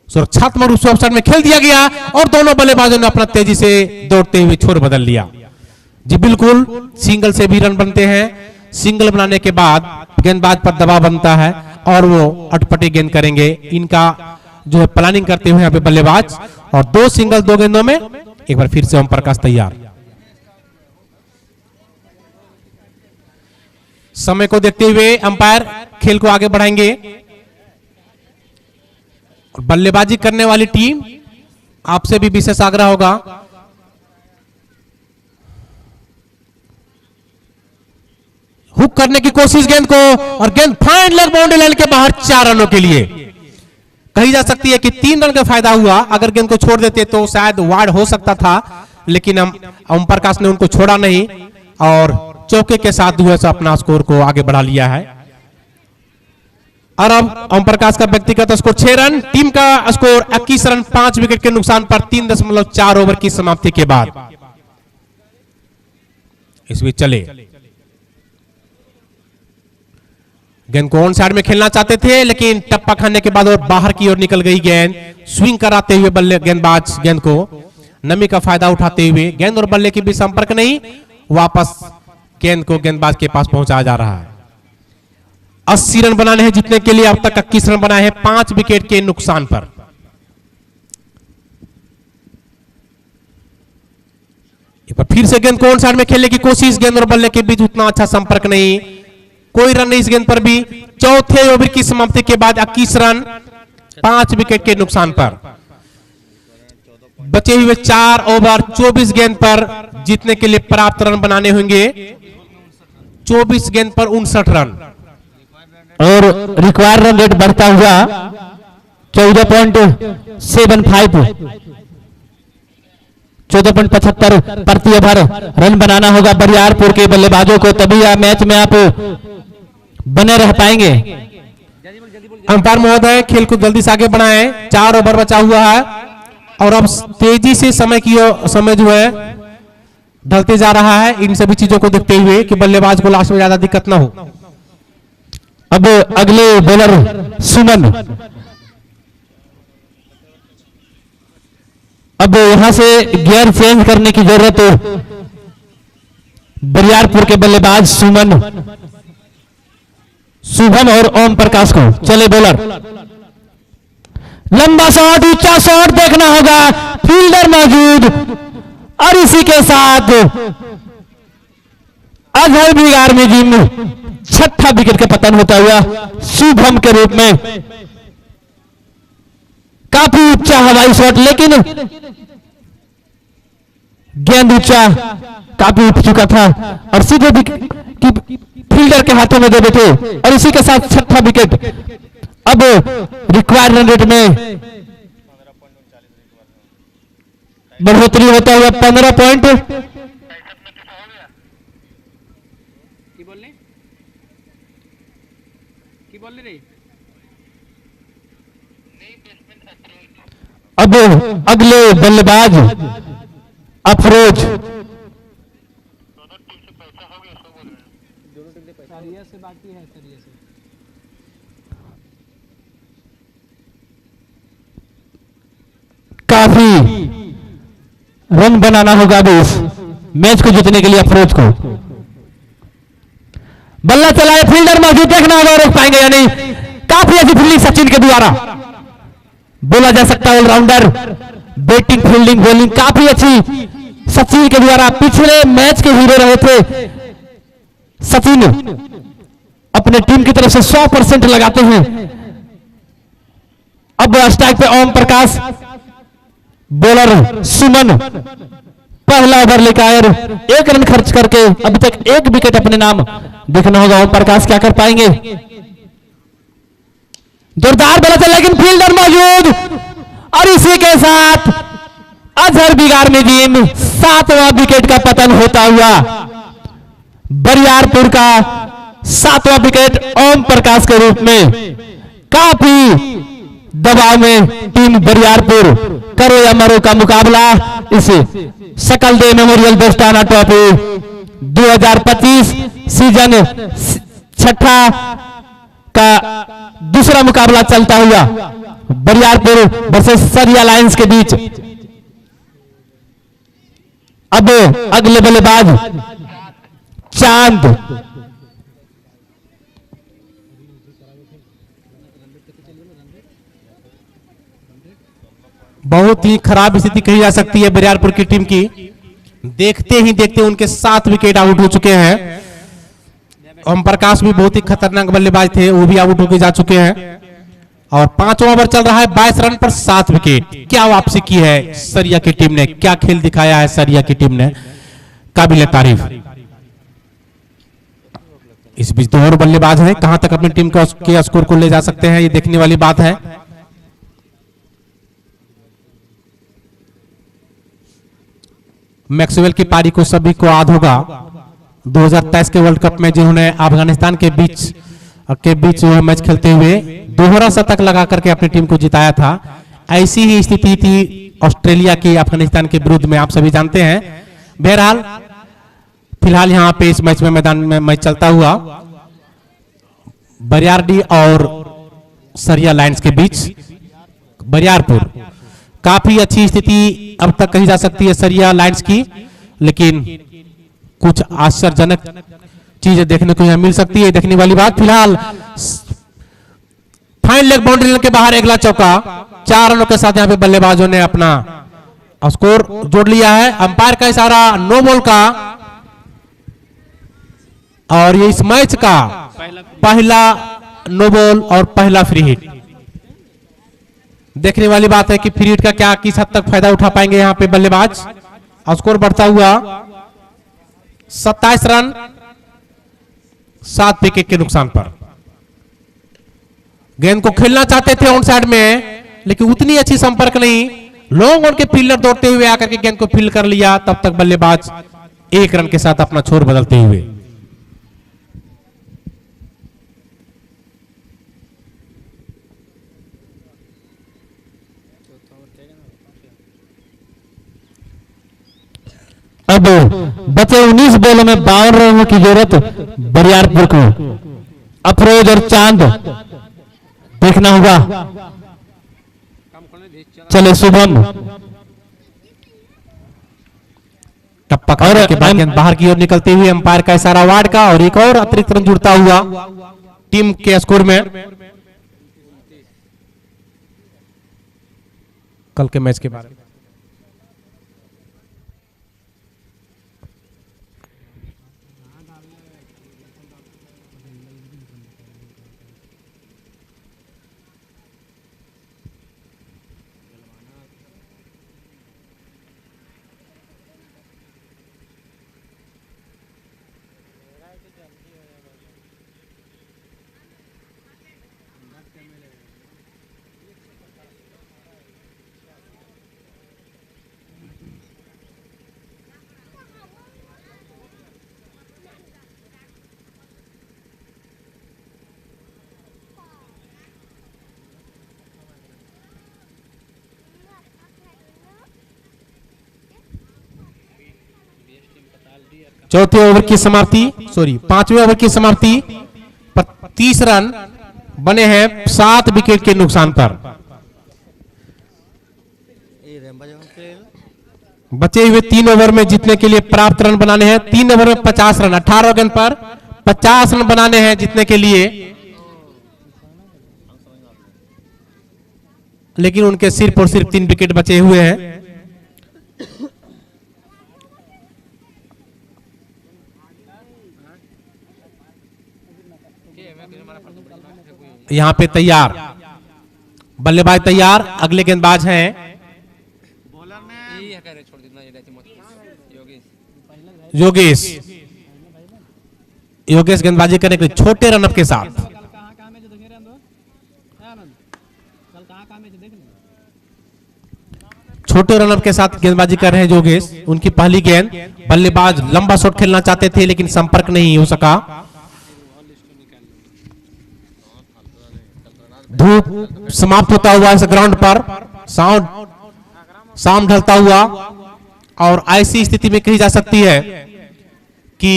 सुरक्षात्मक रूप से ऑफसाइड में खेल दिया गया और दोनों बल्लेबाजों ने अपना तेजी से दौड़ते हुए छोर बदल लिया। जी बिल्कुल, सिंगल से भी रन बनते हैं। सिंगल बनाने के बाद गेंदबाज पर दबाव बनता है और वो अटपटी गेंद करेंगे। इनका जो है प्लानिंग करते हुए यहाँ पे बल्लेबाज, और दो सिंगल दो गेंदों में। एक बार फिर से ओम प्रकाश तैयार। समय को देखते हुए अंपायर खेल को आगे बढ़ाएंगे। बल्लेबाजी करने वाली टीम आपसे भी विशेष आग्रह होगा, हुक करने की कोशिश गेंद को, और गेंद फाइन लेग बाउंड्री लाइन के बाहर 4 रनों के लिए। कही जा सकती है कि 3 रन का फायदा हुआ, अगर गेंद को छोड़ देते तो शायद वार्ड हो सकता था, लेकिन ओम प्रकाश ने उनको छोड़ा नहीं और चौके के साथ जो है अपना स्कोर को आगे बढ़ा लिया है। और अब ओम प्रकाश का व्यक्तिगत स्कोर 6 रन, टीम का स्कोर 21 रन 5 विकेट के नुकसान पर 3.4 ओवर की समाप्ति के बाद। इस बीच चले गेंद को ऑन साइड में खेलना चाहते थे, लेकिन टप्पा खाने के बाद और बाहर की ओर निकल गई गेंद। स्विंग कराते हुए बल्ले गेंदबाज गेंद को नमी का फायदा उठाते हुए गेंद और बल्ले के बीच संपर्क नहीं, वापस गेंद को गेंदबाज के पास पहुंचाया जा रहा है। 80 रन बनाने हैं जीतने के लिए, अब तक 21 रन बनाए हैं 5 विकेट के नुकसान पर। एक बार फिर से गेंद को ऑन साइड में खेलने की कोशिश, गेंद और बल्ले के बीच उतना अच्छा संपर्क नहीं, कोई रन नहीं इस गेंद पर भी। चौथे ओवर की समाप्ति के बाद 21 रन 5 विकेट के नुकसान पर। बचे हुए 4 ओवर 24 गेंद पर जीतने के लिए पर्याप्त रन बनाने होंगे। 24 गेंद पर 59 रन और रिक्वायर्ड रन रेट बढ़ता हुआ 14.75 14.75 प्रति ओवर रन बनाना होगा बरियारपुर के बल्लेबाजों को, तभी यह मैच में आप बने रह पाएंगे। अंपायर महोदय खेल को जल्दी से आगे बढ़ाएं, 4 ओवर बचा हुआ है और अब तेजी से समय जो है ढलते जा रहा है। इन सभी चीजों को देखते हुए कि बल्लेबाज को लास्ट में ज्यादा दिक्कत ना हो। अब अगले बॉलर सुमन, अब यहां से गियर चेंज करने की जरूरत है बरियारपुर के बल्लेबाज सुमन, शुभम और ओम प्रकाश को। चले बॉलर, लंबा शॉट, ऊंचा शॉट देखना होगा, फील्डर मौजूद और इसी के साथ अजहर बिगार में जिम 6ठा विकेट का पतन होता हुआ शुभम के रूप में। काफी ऊंचा हवाई शॉट, लेकिन गेंद ऊंचा काफी उठ चुका था और सीधे फील्डर के हाथों में दे बैठे और इसी के साथ 6ठा विकेट। अब रिक्वायर्ड रन रेट में बढ़ोतरी होता हुआ 15 पॉइंट। अब अगले बल्लेबाज अफरोज काफी रन बनाना होगा अभी इस मैच को जीतने के लिए अफरोज को। बल्ला चलाए, फील्डर मौजूद, देखना होगा रोक पाएंगे या नहीं। काफी अच्छी फील्डिंग सचिन के द्वारा, बोला जा सकता है ऑलराउंडर। बैटिंग, फील्डिंग, बॉलिंग काफी अच्छी सचिन के द्वारा। पिछले मैच के हीरो रहे थे सचिन, अपने टीम की तरफ से 100% लगाते हैं। अब स्ट्राइक पे ओम प्रकाश, बॉलर सुमन पहला ओवर लेकर आए और 1 रन खर्च करके अभी तक 1 विकेट अपने नाम। देखना होगा ओम प्रकाश क्या कर पाएंगे। जोरदार बॉल चल, लेकिन फील्डर मौजूद और इसी के साथ अजहर बिगाड़ में टीम 7वां विकेट का पतन होता हुआ। बरियारपुर का 7वां विकेट ओम प्रकाश के रूप में। काफी दबाव में टीम बरियारपुर, करो या मरो का मुकाबला इस सकल देव मेमोरियल दोस्ताना ट्रॉफी 2025 सीजन 6 का दूसरा मुकाबला चलता हुआ बरियारपुर वर्सेस सरिया लायंस के बीच। अब अगले बल्लेबाज चांद, बहुत ही खराब स्थिति कही जा सकती है बरियारपुर की टीम की। देखते ही देखते उनके 7 विकेट आउट हो चुके हैं। ओम प्रकाश भी बहुत ही खतरनाक बल्लेबाज थे, वो भी आउट होकर जा चुके हैं। और 5वां ओवर चल रहा है, 22 रन पर 7 विकेट। क्या वापसी की है सरिया की टीम ने, क्या खेल दिखाया है सरिया की टीम ने, काबिल तारीफ। इस बीच 2 और बल्लेबाज हैं, कहां तक अपनी टीम के स्कोर को ले जा सकते हैं, ये देखने वाली बात है। मैक्सवेल की पारी को सभी को याद होगा 2023 के वर्ल्ड कप में जिन्होंने अफगानिस्तान के बीच जो मैच खेलते हुए दोहरा शतक लगा करके अपनी टीम को जिताया था। ऐसी ही स्थिति थी ऑस्ट्रेलिया की अफगानिस्तान के विरुद्ध में, आप सभी जानते हैं। बहरहाल फिलहाल यहां पे इस मैच में मैदान में मैच चलता हुआ बरियारडी और सरिया लायंस के बीच। बरियारपुर काफी अच्छी स्थिति अब तक कही जा सकती है सरिया लायंस की, लेकिन कुछ आश्चर्यजनक चीजें देखने को यहां मिल सकती है, देखने वाली बात। फिलहाल फाइन लेग बाउंड्री के बाहर अगला चौका, 4 रनों के साथ यहां पे बल्लेबाजों ने अपना स्कोर जोड़ लिया है। अंपायर का इशारा नो बॉल का, और ये इस मैच का पहला नो बॉल और पहला फ्री हिट। देखने वाली बात है कि फ्री हिट का क्या किस हद तक फायदा उठा पाएंगे यहां पे बल्लेबाज। स्कोर बढ़ता हुआ 27 रन 7 विकेट के नुकसान पर। गेंद को खेलना चाहते थे ऑन साइड में, लेकिन उतनी अच्छी संपर्क नहीं। लॉन्ग ऑन के फील्डर दौड़ते हुए आकर के गेंद को फील्ड कर लिया, तब तक बल्लेबाज 1 रन के साथ अपना छोर बदलते हुए। अब बचे 19 बॉलों में 52 रनों की जरूरत बरियारपुर को। अफरोज और चांद देखना होगा। चले शुभम, टप्पा करने के बाद गेंद बाहर की ओर निकलते हुए अंपायर का इशारा वार्ड का, और एक और अतिरिक्त रन जुड़ता हुआ टीम के स्कोर में। कल के मैच के बारे में चौथे ओवर की समाप्ति, सॉरी 5वें ओवर की समाप्ति, 30 रन बने हैं 7 विकेट के नुकसान पर। बचे हुए 3 ओवर में जीतने के लिए पर्याप्त रन बनाने हैं। 3 ओवर में 50 रन, 18 गेंद पर 50 रन बनाने हैं जीतने के लिए, लेकिन उनके सिर्फ और सिर्फ 3 विकेट बचे हुए हैं। यहां पे तैयार, बल्लेबाज तैयार, अगले गेंदबाज हैं योगेश। योगेश गेंदबाजी करने के लिए छोटे रनअप के साथ। छोटे रनअप के साथ गेंदबाजी कर रहे हैं योगेश। उनकी पहली गेंद, बल्लेबाज लंबा शॉट खेलना चाहते थे लेकिन संपर्क नहीं हो सका। धूप समाप्त होता हुआ इस ग्राउंड पर, शाम ढलता हुआ, और ऐसी स्थिति में कही जा सकती है कि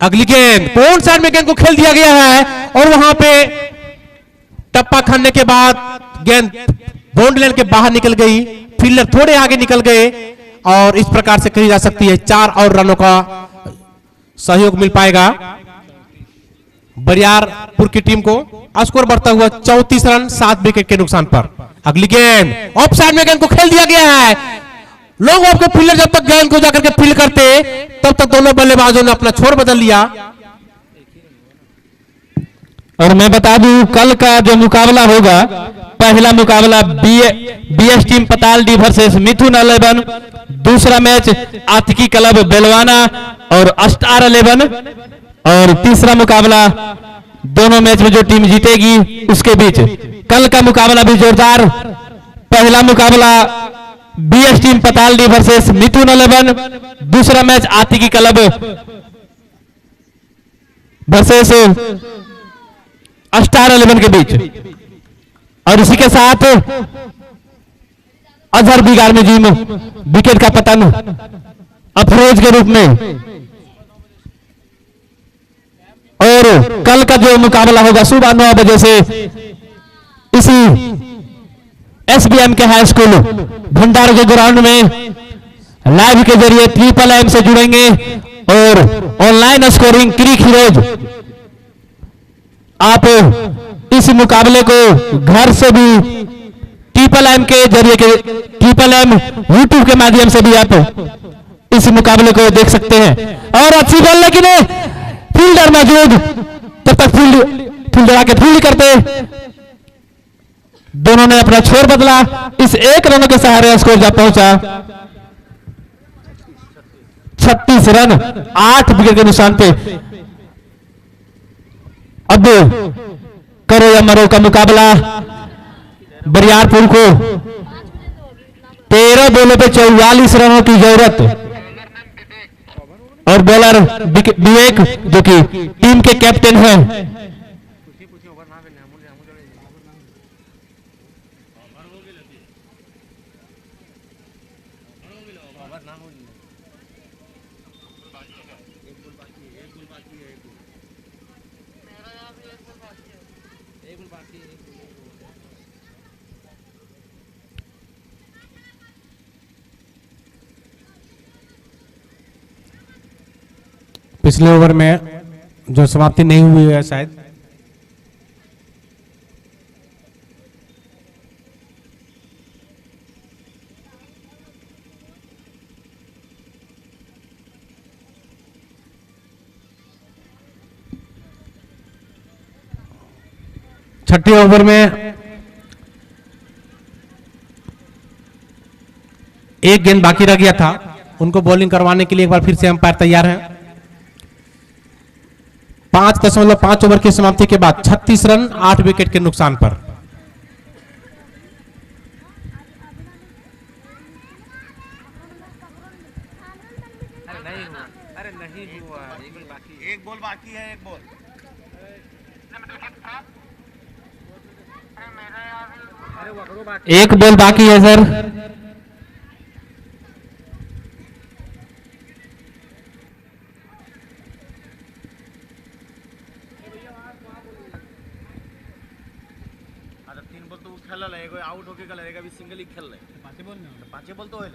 अगली गेंद कौन साइड में गेंद को खेल दिया गया है, और वहां पे टप्पा खाने के बाद गेंद बाउंड्री लाइन के बाहर निकल गई, फील्डर थोड़े आगे निकल गए, और इस प्रकार से कही जा सकती है 4 और रनों का सहयोग मिल पाएगा बरियारपुर की टीम को। स्कोर बढ़ता हुआ 34 रन 7 विकेट के नुकसान पर। अगली गेंद ऑफ साइड में गेंद को खेल दिया गया है। लोग आपके फील्डर जब तक गेंद को जाकर के फील्ड करते तब तक दोनों बल्लेबाजों ने अपना छोर बदल लिया। और मैं बता दूं कल का जो मुकाबला होगा, पहला मुकाबला बीएस टीम पतालडी वर्सेस मिथुन 11, दूसरा मैच आतिकी क्लब बेलवाना और स्टार 11, और तीसरा मुकाबला दोनों मैच में जो टीम जीतेगी उसके बीच। कल का मुकाबला भी जोरदार, पहला मुकाबला बीएस टीम पतालडी वर्सेस मिथुन 11, दूसरा मैच आतिकी क्लब वर्सेस स्टार 11 के बीच। और इसी के साथ अजहर बिगाड़ में जीम विकेट का पतन अफरोज के रूप में। और कल का जो मुकाबला होगा सुबह 9 बजे से इसी एसबीएम के हाई स्कूल भंडार के ग्राउंड में लाइव के जरिए ट्रिपल एम से जुड़ेंगे, और ऑनलाइन स्कोरिंग क्रिक हीरोज। आप इस मुकाबले को घर से भी ट्रिपल एम के जरिए के ट्रिपल एम यूट्यूब के माध्यम से भी आप इस मुकाबले को देख सकते हैं। और अच्छी बॉल, लेकिन फील्डर मौजूद, तब तक फील्डर आके फील्ड करते, दोनों ने अपना छोर बदला। इस एक रन के सहारे स्कोर जा पहुंचा 36 रन 8 विकेट के नुकसान पे। अब करो या मरो का मुकाबला, बरियारपुर को 13 बॉलों पे 44 रनों की जरूरत, और बॉलर विवेक जो कि टीम के कैप्टन हैं, पिछले ओवर में जो समाप्ति नहीं हुई है शायद, छठे ओवर में एक गेंद बाकी रह गया था, उनको बॉलिंग करवाने के लिए एक बार फिर से अंपायर तैयार है। 5.5 ओवर की समाप्ति के बाद 36 रन 8 विकेट के नुकसान पर। एक बॉल बाकी है, एक बॉल। एक बॉल बाकी है सर। रहेगा, अभी सिंगल ही खेल रहे, पांचे बॉल तो है।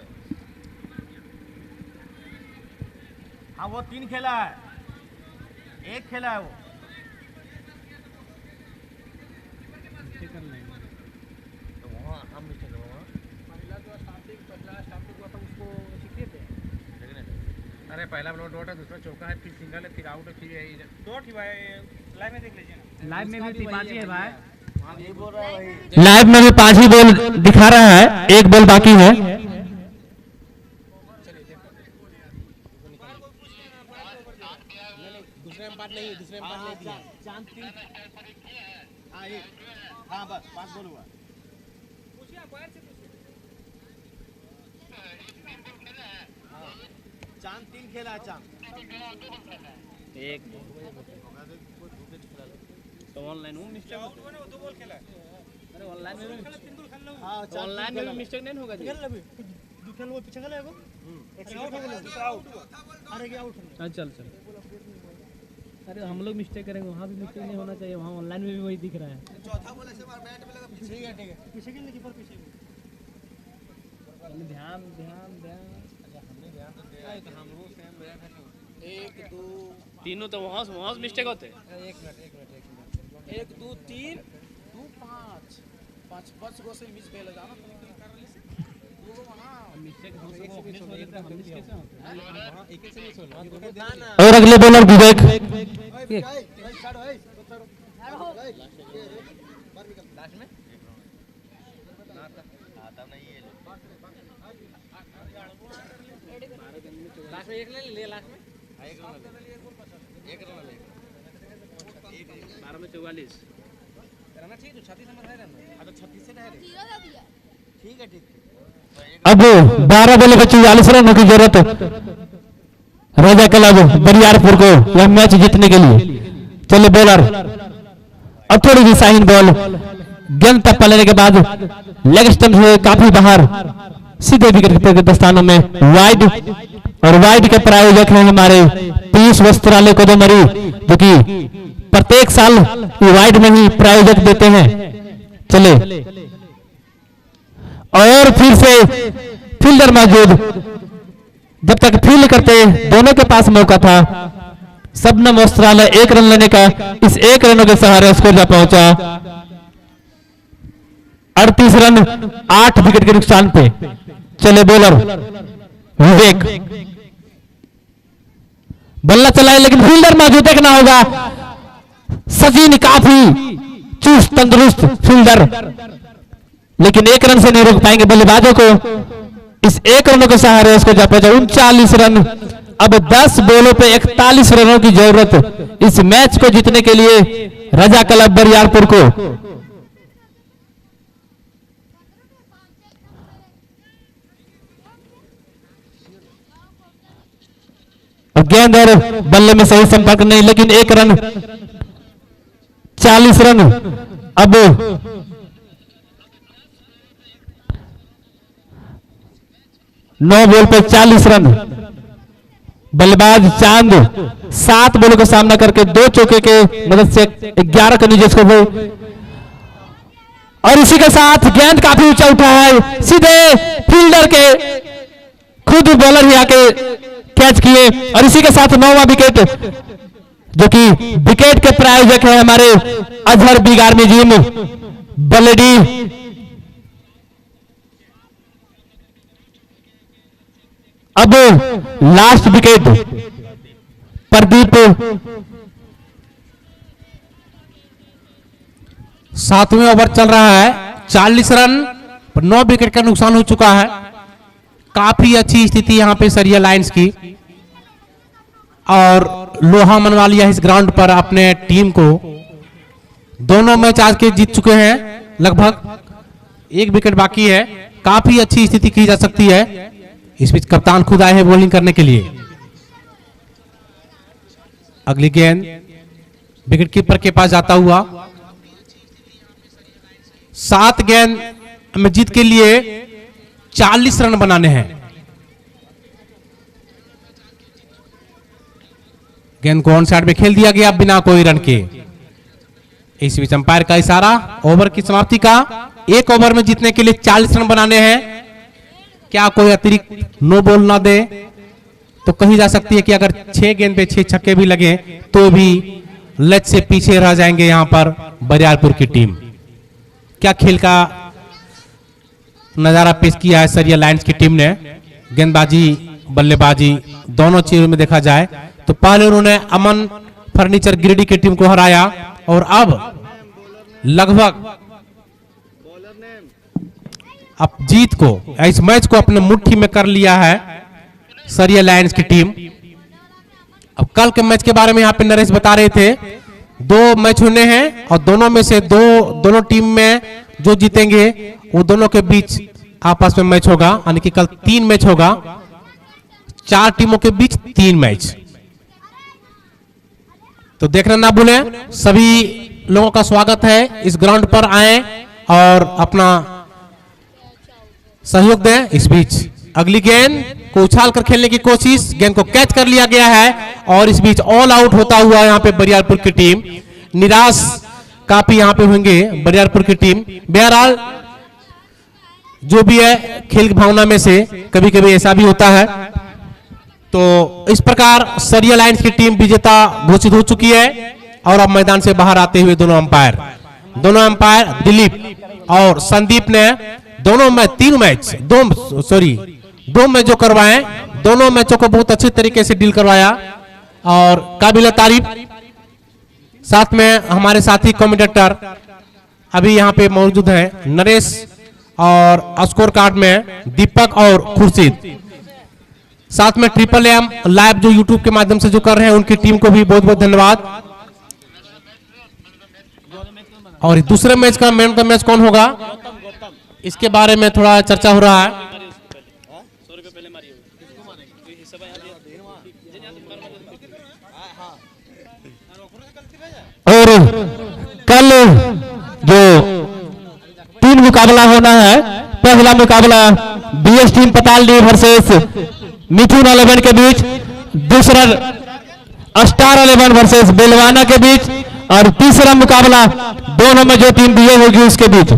हाँ वो 3 खेला है, 1 खेला है वो। तो वहाँ हम मिस्टेक वहाँ अरे पहला बॉल डॉट है, दूसरा चौका है, फिर सिंगल है, फिर आउट है, फिर डॉट ही भाई। लाइव में देख लीजिए ना, लाइव में भी 5 ही है भाई। ये बोल रहा है भाई। लाइव में भी 5 ही बॉल दिखा रहा है, 1 बॉल बाकी है। दूसरे में पार्ट नहीं, दूसरे में पार्ट नहीं दिया। चांद 3 हाँ 1 हाँ बस 5 बॉल हुआ। चांद 3 खेला है, चांद 1 तो ऑनलाइन हूँ मिस्टेक 2 बॉल खेला है। अरे ऑनलाइन में हाँ ऑनलाइन में मिस्टेक नहीं होगा जी। खेल ले दो खेल वो पीछे खेला है वो एक आउट हो गया, आउट अरे क्या आउट। चल चल, अरे हम लोग मिस्टेक करेंगे, वहाँ भी मिस्टेक नहीं होना चाहिए, वहाँ ऑनलाइन में भी वही दिख रहा है। चौथा बॉल ऐसे मार बैट पे लगा पीछे। ठीक है पीछे खेलने कीपर पीछे ध्यान ध्यान ध्यान। अच्छा हमने ध्यान तो दिया है, तो हम लोग सेम बैट है। 1 2 तीनों तो वहाँ से मिस्टेक होते हैं। 1 मिनट 1 2 3 2 5 5 गो से मिस फेल जाना मिस्टेक हम सब अपने से हो जाता है, हम मिस कैसे होते हैं? वहां एक से मिस हो ना। और अगले बॉलर विवेक। लास्ट में आता नहीं है लास्ट में 1 ले लास्ट में 1 रन ले 12 में 44 रहना ठीक है, 36 नंबर है रहना। हाँ तो 36 से रहे ठीक है ठीक है। अब 12 बॉल पे 44 रनों की जरूरत राजा क्लब बरियारपुर को यह मैच जीतने के लिए। चले बॉलर, अब थोड़ी सी साइन बॉल, गेंद तक पलने के बाद लेग स्टंप से काफी बाहर, सीधे विकेट के दस्तानों में वाइड। और वाइड के प्रायोजक हैं हमारे पीयूष वस्त्रालय कोदोमरी, जो कि प्रत्येक साल वाइड में ही प्रायोजक देते हैं। चले और फिर से फील्डर मौजूद, जब तक फील्ड करते दोनों के पास मौका था। सबनम वस्त्रालय 1 रन लेने का, इस 1 रनों के सहारे स्कोर जा पहुंचा 38 रन 8 विकेट के नुकसान पे। चले बॉलर विवेक, बल्ला चलाए लेकिन फील्डर मौजूद देखना होगा। सचिन काफी चुस्त तंदुरुस्त फील्डर, लेकिन 1 रन से नहीं रोक पाएंगे बल्लेबाजों को। इस 1 रनों के सहारे उसको जा पहुंचा 39 रन। अब 10 बॉलों पे 41 रनों की जरूरत इस मैच को जीतने के लिए राजा क्लब बरियारपुर को। गेंद और बल्ले में सही संपर्क नहीं, लेकिन 1 रन 40 रन। अब 9 बॉल पे 40 रन। बल्लेबाज चांद 7 बॉलों का सामना करके 2 चौके के मदद से 11 का निजी स्कोर। और इसी के साथ गेंद काफी ऊंचा उठा है, सीधे फील्डर के खुद बॉलर ही आके कैच किए। और इसी के साथ 9वां विकेट, जो कि विकेट के प्रायोजक है हमारे अजहर बिग आर्मी जिम बलेडी। अब लास्ट विकेट प्रदीप। 7वें ओवर चल रहा है, 40 रन पर 9 विकेट का नुकसान हो चुका है। काफी अच्छी स्थिति यहां पे सरिया लाइंस की, और लोहा मनवा लिया इस ग्राउंड पर अपने टीम को। दोनों मैच आज के जीत चुके हैं, लगभग 1 विकेट बाकी है। काफी अच्छी स्थिति की जा सकती है। इस बीच कप्तान खुद आए हैं बॉलिंग करने के लिए। अगली गेंद विकेट कीपर के पास जाता हुआ। 7 गेंद में जीत के लिए 40 रन बनाने हैं। गेंद को ऑन साइड में खेल दिया गया बिना कोई रन के। इस बीच अंपायर का इशारा ओवर की समाप्ति का। एक ओवर में जीतने के लिए 40 रन बनाने हैं। क्या कोई अतिरिक्त नो बॉल ना दे तो कही जा सकती है कि अगर 6 गेंद पे 6 छक्के भी लगे तो भी लक्ष्य से पीछे रह जाएंगे यहां पर बरियारपुर की टीम। क्या खेल का नजारा पेश किया है सरिया लायंस की टीम ने। गेंदबाजी बल्लेबाजी दोनों चीजों में देखा जाए तो पहले उन्होंने अमन फर्नीचर गिरिडीह की टीम को हराया और अब लगभग अब जीत को इस मैच को अपने मुट्ठी में कर लिया है सरिया लायंस की टीम। अब कल के मैच के बारे में यहाँ पे नरेश बता रहे थे 2 मैच होने हैं और दोनों में से दोनों टीम में जो जीतेंगे वो दोनों के बीच आपस में मैच होगा, यानी कि कल 3 मैच होगा, 4 टीमों के बीच 3 मैच। तो देखना ना भूलें। सभी लोगों का स्वागत है, इस ग्राउंड पर आए और अपना सहयोग दें। इस बीच अगली गेंद को उछाल कर खेलने की कोशिश, गेंद को कैच कर लिया गया है और इस बीच ऑल आउट होता हुआ यहाँ पे बरियारपुर की टीम। निराश काफी यहाँ पे होंगे बरियारपुर की टीम। बहरहाल जो भी है खेल की भावना में से कभी कभी ऐसा भी होता है। तो इस प्रकार सरिया लायंस की टीम विजेता घोषित हो चुकी है और अब मैदान से बाहर आते हुए दोनों अंपायर दिलीप और संदीप ने दोनों में 3 मैच 2 मैच जो करवाए, दोनों मैचों को बहुत अच्छे तरीके से डील करवाया और काबिल तारीफ। साथ में हमारे साथी कमेंटेटर अभी यहाँ पे मौजूद हैं नरेश और स्कोर कार्ड में दीपक और खुर्शीद। साथ में ट्रिपल एम लाइव जो यूट्यूब के माध्यम से जो कर रहे हैं उनकी टीम को भी बहुत बहुत धन्यवाद। और दूसरे मैच का मैन ऑफ द मैच कौन होगा इसके बारे में थोड़ा चर्चा हो रहा है। और कल जो 3 मुकाबला होना है, पहला मुकाबला बीएस टीम पतालडी वर्सेस मिथुन 11 के बीच, दूसरा स्टार 11 वर्सेस बेलवाना के बीच और तीसरा मुकाबला दोनों में जो टीम बीए होगी उसके बीच।